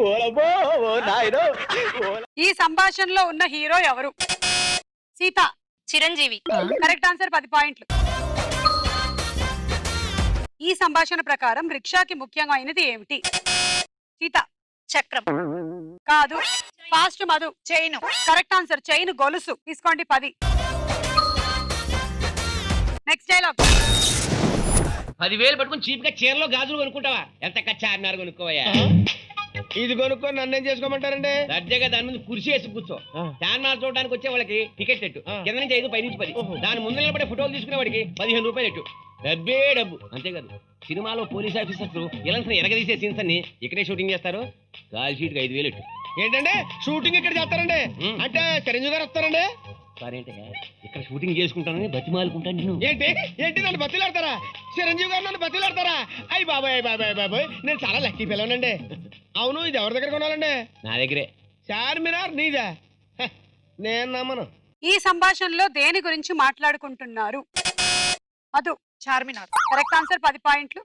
ఓలమ్మో, ఓ నాయనో, ఈ సంభాషణలో ఉన్న హీరో ఎవరు? సీత. చిరంజీవి. కరెక్ట్ ఆన్సర్, 10 పాయింట్లు. ఈ సంభాషణ ప్రకారం రిక్షాకి ముఖ్యంగా అయినది ఏమిటి? సీత. చక్రం. కాదు. Fast Madhu. Chain. Correct answer, chain గొలుసు. తీసుకోండి 10. Next dialogue. 10,000 పట్టుకుని చీప్ గా చీరలో గాజులు కొనుక్కుంటావా? ఎంత కచ్చా అన్నారు కొనుక్కోవయ్యా. ఇది కొనుక్కొని నన్నేం చేసుకోమంటారండి? దర్జాగా దాని ముందు కుర్చీ వేసి కూర్చో. చార్మినార్ చూడడానికి వచ్చే వాళ్ళకి టికెట్ ఎట్టు, కింద నుంచి 5 పై నుంచి 10. దాని ముందు నిలబడే ఫోటోలు తీసుకునే వాడికి 15 రూపాయలు ఎట్టు. డబ్బే డబ్బు, అంతేకాదు. సినిమాలో పోలీస్ ఆఫీసర్స్ ఇలాంటి ఎరగదీసే సీన్స్ అన్ని ఇక్కడే షూటింగ్ చేస్తారు. కాల్ షీట్ 5,000 ఎట్టు. ఏంటంటే షూటింగ్ ఇక్కడ చేస్తారండి? అంటే చిరంజీవి గారు వస్తారండి? సరేంటే ఇక్కడ షూటింగ్ చేసుకుంటానని బతిమాలుకుంటాను నేను. ఏంటి ఏంటి నన్ను బతిలాడతారా? చిరంజీవి గారు నన్ను బతిలాడతారా? అయ్యి బాబాయ్ బాబాయ్ బాబాయ్, నేను చాలా లక్కీ పిల్లవనండి. అవును, ఇది ఎవరి దగ్గర కొనాలండి? నా దగ్గరే. చార్మినార్ నీదా? హ, నేను నమ్మను. ఈ సంభాషణలో దేని గురించి మాట్లాడుకుంటున్నారు? మధు. చార్మినార్. కరెక్ట్ ఆన్సర్, 10 పాయింట్లు.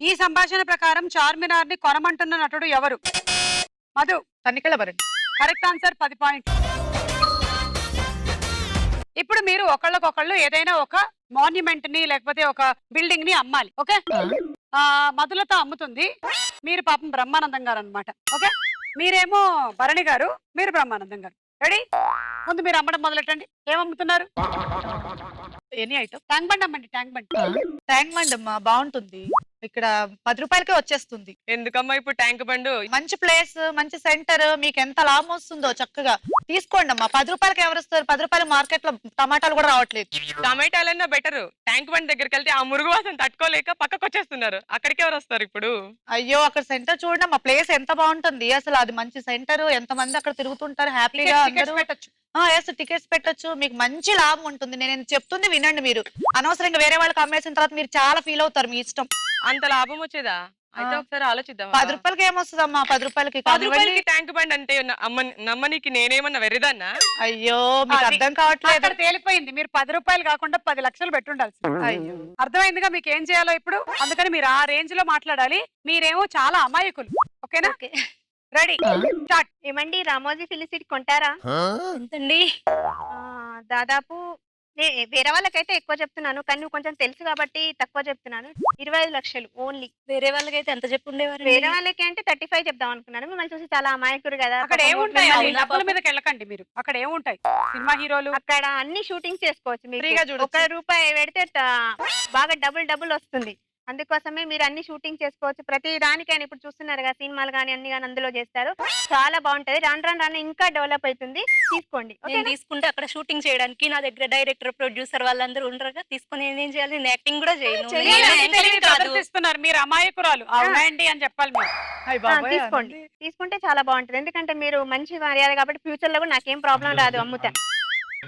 ఈ సంభాషణ ప్రకారం చార్మినార్ ని కొనమంటున్న నటుడు ఎవరు? మధు. తనికెళ్ళ భరణి. కరెక్ట్ ఆన్సర్, 10 పాయింట్లు. ఇప్పుడు మీరు ఒకళ్ళకొకళ్ళు ఏదైనా ఒక మాన్యుమెంట్ ని లేకపోతే ఒక బిల్డింగ్ ని అమ్మాలి. ఓకే, మధులత అమ్ముతుంది, మీరు పాపం బ్రహ్మానందం గారు అనమాట. ఓకే, మీరేమో భరణి గారు, మీరు బ్రహ్మానందం గారు. రెడీ? ముందు మీరు అమ్మడం మొదలెట్టండి. ఏమమ్ముతున్నారు? Any item. ట్యాంక్ బండ్ అమ్మండి. ట్యాంక్ బండ్. ట్యాంక్ బండ్ అమ్మా, బాగుంటుంది. ఇక్కడ 10 రూపాయలకే వచ్చేస్తుంది. ఎందుకమ్మా ఇప్పుడు ట్యాంక్ బండు? మంచి ప్లేస్, మంచి సెంటర్, మీకు ఎంత లాభం వస్తుందో చక్కగా తీసుకోండి అమ్మా. 10 రూపాయలకి ఎవరు వస్తారు? 10 రూపాయలు మార్కెట్ లో టమాటాలు కూడా రావట్లేదు. టమాటాలన్నా బెటర్. ట్యాంక్ బండ్ దగ్గరికి వెళ్తే ఆ మురుగు వాసన తట్టుకోలేక పక్కకు వచ్చేస్తున్నారు. అక్కడికి ఎవరు వస్తారు ఇప్పుడు? అయ్యో, అక్కడ సెంటర్ చూడండి అమ్మా, ప్లేస్ ఎంత బాగుంటుంది అసలు. అది మంచి సెంటర్, ఎంత మంది అక్కడ తిరుగుతుంటారు హ్యాపీగా. టికెట్స్ పెట్టొచ్చు. టికెట్స్ పెట్టొచ్చు, మీకు మంచి లాభం ఉంటుంది. నేను చెప్తుంది వినండి. మీరు అనవసరంగా వేరే వాళ్ళకి అమ్మేసిన తర్వాత మీరు చాలా ఫీల్ అవుతారు. మీ ఇష్టం. అంత లాభం వచ్చేదా? అయితే ఒకసారి ఆలోచిద్దాం. 10 రూపాయలకి ఏమొస్తుందమ్మా? 10 రూపాయలకి 10 రూపాయలకి ట్యాంక్ బండ్ అంటే నమ్మనికి నేనేమన్నా వెర్రిదాన్నా? అయ్యో, మీకు అది అర్థం కావట్లేదు. అక్కడ తేలిపోయింది. మీరు 10 రూపాయలు కాకుండా 10 లక్షలు పెట్టుండాల్సి. అయ్యో, అర్థమైందిగా మీకు ఏం చేయాలో ఇప్పుడు. అందుకని మీరు ఆ రేంజ్ లో మాట్లాడాలి. మీరేమో చాలా అమాయకులు. ఓకేనా? Ready, start. ఏమండి, రామోజీ ఫిలిసిటీ కొంటారా? ఎంతండి? దాదాపు వేరే వాళ్ళకైతే ఎక్కువ చెప్తున్నాను, కానీ నువ్వు కొంచెం తెలుసు కాబట్టి తక్కువ చెప్తున్నాను. 25 లక్షలు ఓన్లీ. వేరే వాళ్ళకైతే ఎంత చెప్పుండేవారు? వేరే వాళ్ళకి అంటే 35 చెప్దాం అనుకున్నాను. మిమ్మల్ని చూసి చాలా అమాయకురు కదా. అక్కడ ఏముంటాయి? మిమ్మల్ని- డబ్బుల మీదకి వెళ్ళకండి మీరు. అక్కడ ఏముంటాయి? సినిమా హీరోలు. అక్కడ అన్ని షూటింగ్ చేసుకోవచ్చు. ఫ్రీగా మీకు చూడొచ్చు. 1 రూపాయి పెడితే బాగా డబుల్ వస్తుంది. అందుకోసమే మీరు అన్ని షూటింగ్ చేసుకోవచ్చు. ప్రతి దానికైనా ఇప్పుడు చూస్తున్నారు కదా, సినిమాలు కానీ అన్ని కానీ అందులో చేస్తారు. చాలా బాగుంటది. రాను ఇంకా డెవలప్ అవుతుంది. తీసుకోండి. నేను తీసుకుంటే అక్కడ షూటింగ్ చేయడానికి నా దగ్గర డైరెక్టర్, ప్రొడ్యూసర్ వాళ్ళందరూ ఉండరుగా. తీసుకొని నేనేం చేయాలి? నేను యాక్టింగ్ కూడా చేయను. ప్రదర్శిస్తున్నారు. మీరు అమాయకురాలు. అవునండి అని చెప్పాలి మీరు. అయ్ బాబోయ్, తీసుకోండి. తీసుకుంటే చాలా బాగుంటది. ఎందుకంటే మీరు మంచి మర్యాద కాబట్టి ఫ్యూచర్ లో కూడా నాకేం ప్రాబ్లం రాదు. అమ్ముతా.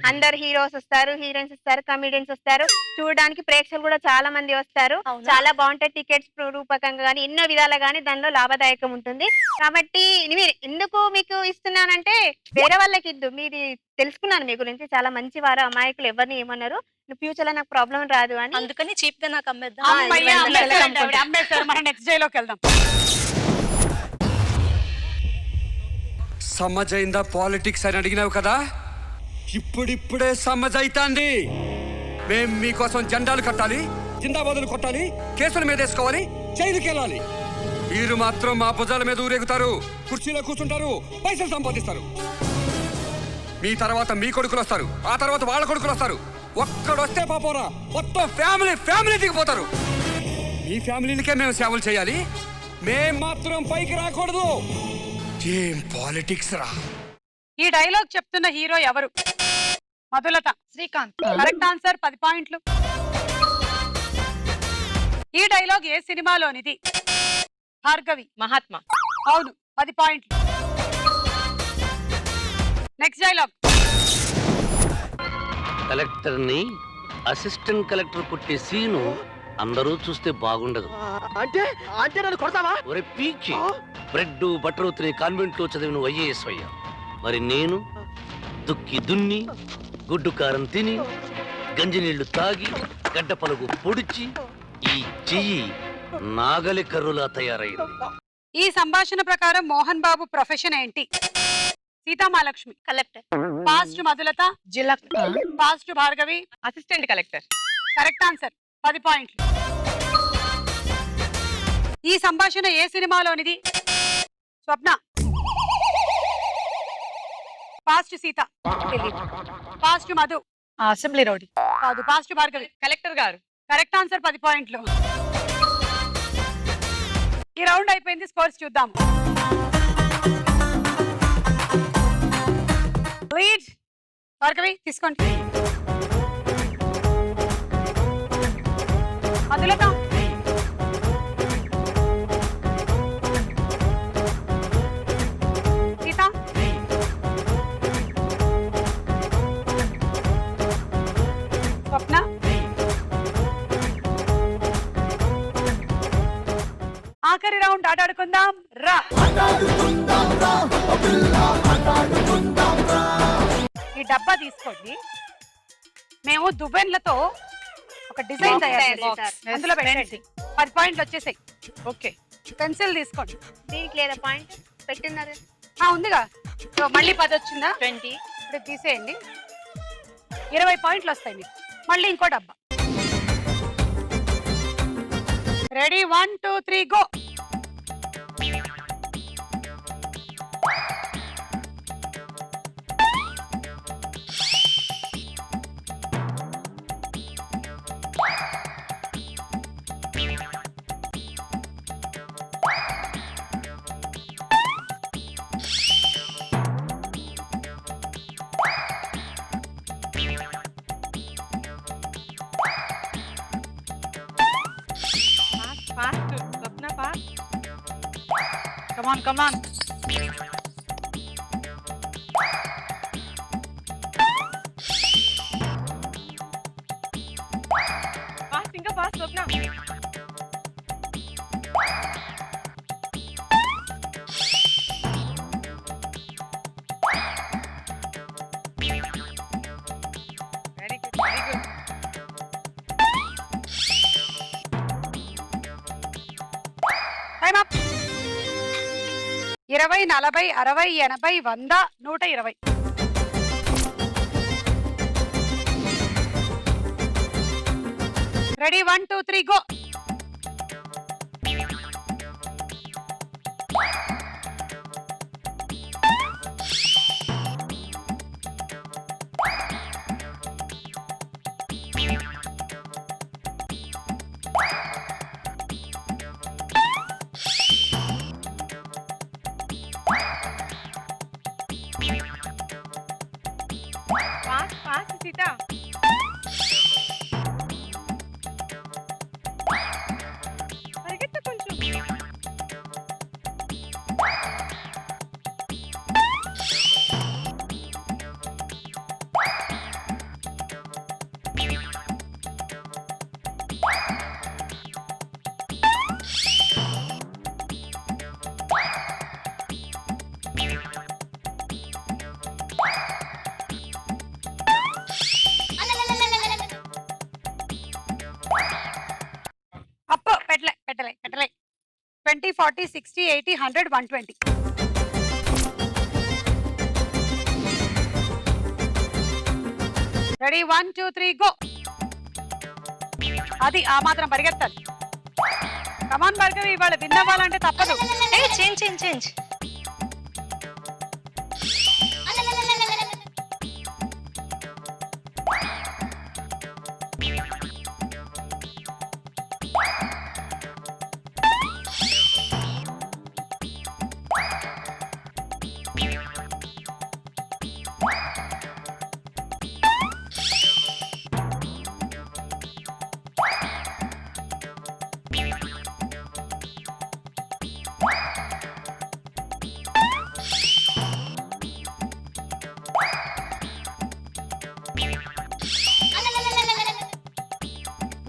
అందరు హీరోస్ వస్తారు, హీరోయిన్స్ వస్తారు, కమెడియన్స్ వస్తారు. చూడడానికి ప్రేక్షకులు కూడా చాలా మంది వస్తారు. అవునా? చాలా బాగుంటాయి. టికెట్స్ రూపకంగా కానీ ఎన్నో విధాలు కానీ దానిలో లాభదాయకం ఉంటుంది. కాబట్టి మీరు ఎందుకు మీకు ఇస్తున్నానంటే వేరే వాళ్ళకి ఇద్దు. మీరు తెలుసుకున్నాను మీ గురించి, చాలా మంచి వారు, అమాయకులు, ఎవరిని ఏమన్నారు. ఫ్యూచర్ లో నాకు ప్రాబ్లం రాదు అని. అందుకని చీప్ గా నాకు అమ్మేద్దాం. అమ్మయ్య, 25 లక్షలు అమ్మేశారండి అమ్ముకుంటా. ఆవిడ. అమ్మేశారు. మనం నెక్స్ట్ డే లోకి వెళ్దాం. సమ్మజైందా పాలిటిక్స్ అని అడిగినావు కదా, ఇప్పుడిప్పుడే సమ్మజైతాంది. మేం మీకోసం జెండాలు కట్టాలి, జిందాబాదులు కొట్టాలి, కేసుల మీద వేసుకోవాలి, జైలుకి వెళ్ళాలి. మీరు మాత్రం మా భుజాల మీద ఊరేగుతారు, కుర్చీలో కూర్చుంటారు, పైసలు సంపాదిస్తారు. మీ తర్వాత మీ కొడుకులు వస్తారు, ఆ తర్వాత వాళ్ళ కొడుకులు వస్తారు. ఒక్కడొస్తే పాపోరా మొత్తం ఫ్యామిలీ దిగిపోతారు. మీ ఫ్యామిలీలకే మేము సేవలు చేయాలి, మేం మాత్రం పైకి రాకూడదు. ఏం పాలిటిక్స్ రా. ఈ డైలాగ్ చెప్తున్న హీరో ఎవరు? మధులత. శ్రీకాంత్. కరెక్ట్ ఆన్సర్, 10 పాయింట్లు. ఈ డైలాగ్ ఏ సినిమాలోనిది? భార్గవి. మహాత్మా. అవును, 10 పాయింట్లు. Next dialogue. కలెక్టర్ ని అసిస్టెంట్ కలెక్టర్ కొట్టే సీను అందరూ చూస్తే బాగుండదు. అంటే అంటే నన్ను కొడతావా? ఒరే పీచి, బ్రెడ్ బటర్ తినే కాన్వెంట్ లో చదివిన ఐఏఎస్ అయ్యా. మరి నేను దుక్కి దున్ని, గుడ్డు కారం తిని, గంజి నీళ్లు తాగి, గడ్డ పలుగు పొడిచి, ఈ చెయ్యి నాగలి కర్రులా తయారైంది. ఈ సంభాషణ ప్రకారం మోహన్ బాబు ప్రొఫెషన్ ఏంటి? సీతామహాలక్ష్మి. కలెక్టర్. పాస్ట్ మధులత. జిల్లా. Pass Bhargavi. Assistant collector. Correct answer, 10 పాయింట్లు. ఈ సంభాషణ ఏ సినిమాలోనిది? Swapna. Pass Seetha. Pass Madhu. Assembly rowdy. కాదు, పాస్ట్ భార్గవి. కలెక్టర్ గారు. కరెక్ట్ ఆన్సర్, 10 పాయింట్లు. ఈ రౌండ్ అయిపోయింది, స్కోర్స్ చూద్దాం. లీడ్ భార్గవి తీసుకోండి. మధులత. సీత. స్వప్న. ఆఖరి రౌండ్ ఆటాడుకుందాం రా. ఈ డబ్బా తీసుకోండి. మేము దువ్వెన్లతో ఒక డిజైన్ తయారు చేస్తాం, అందులో పెట్టండి. 10 పాయింట్లు వచ్చేసాయి. ఓకే. పెన్సిల్ తీసుకోండి. దీనికి లేదా పాయింట్ పెట్టినారు? ఉందిగా. సో మళ్ళీ 10 వచ్చిందా? 20. ఇప్పుడు తీసేయండి. 20 పాయింట్లు వస్తాయి మీకు. మళ్ళీ ఇంకో డబ్బా. Ready, 1 2 3 go. Fast Swapna, fast. Come on. Fast, ఇంకా fast Swapna. Very good, very good. Time up. 20 40 60 80 100 120. Ready, 1 2 3 go. Fast fast Seetha. పరిగెత్త కొంచెం. అప్. పెట్టలే. 20 40 60 80 100 120. Ready, 1 2 3 go. అది ఆ మాత్రం పరిగెత్తాలి. కమాన్ భార్గవి, ఇవాళ విన్ అవ్వాలంటే తప్పదు. Change change change.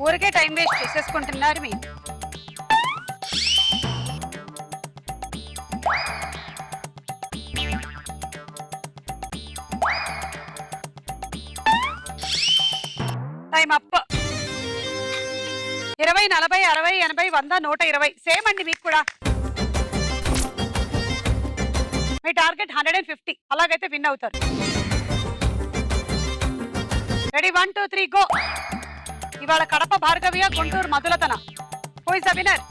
ఊరికే టైం వేస్ట్ చేసేసుకుంటున్నారు మీరు. Time up. 20, 40, 60, 80, 100, 120 సేమ్ అండి మీకు కూడా. మీ టార్గెట్ 150. అలాగైతే విన్ అవుతారు. Ready, 1, 2, 3 go. ఇవాళ కడప భార్గవియా, గుంటూరు మధులతన? Who is the winner?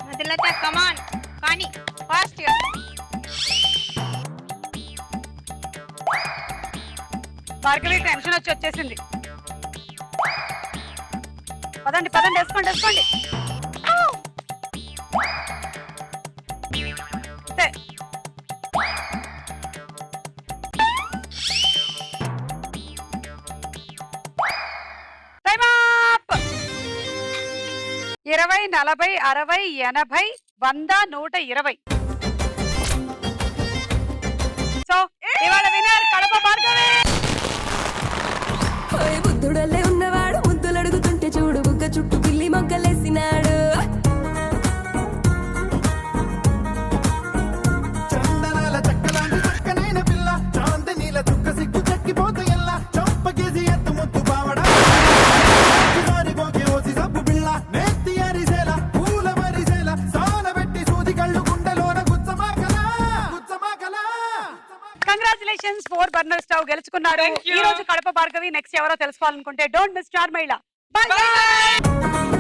Madhulatha come on కానీ ఫాస్ట్. భార్గవి టెన్షన్ వచ్చేసింది. పదండి పదండి, వేసుకోండి వేసుకోండి. అంతే. Time up. 20, 40, 60, 80, 100, 120. సో ఇవాళ విన్నర్ కడప భార్గవి. బుద్ధుడల్లే ఉన్నవాడు ముద్దులు అడుగుతుంటే చూడు బుగ్గ చుట్టూ పిల్లి మొగ్గలేసినాడు. చందనాల చక్కలాంటి చక్కనైన పిల్ల చాందనీల చుక్క సిగ్గు చక్కిపోతే ఎల్లా చంపకేసి ఎత్తు ముద్దు పావడా ఓసి సబ్బు పిల్ల నెత్తి అరిసేలా పూల మరిసేలా సాన పెట్టి సూది కళ్ళు గుండెలోన గుచ్చమాకలా. కంగ్రాచులేషన్స్, 4 బర్నర్ స్టవ్ గెలుచుకున్నారు. Thank you. ఈ రోజు కడప భార్గవి. నెక్స్ట్ ఎవరో తెలుసుకోవాలనుకుంటే డోంట్ మిస్ స్టార్ మహిళ. By by.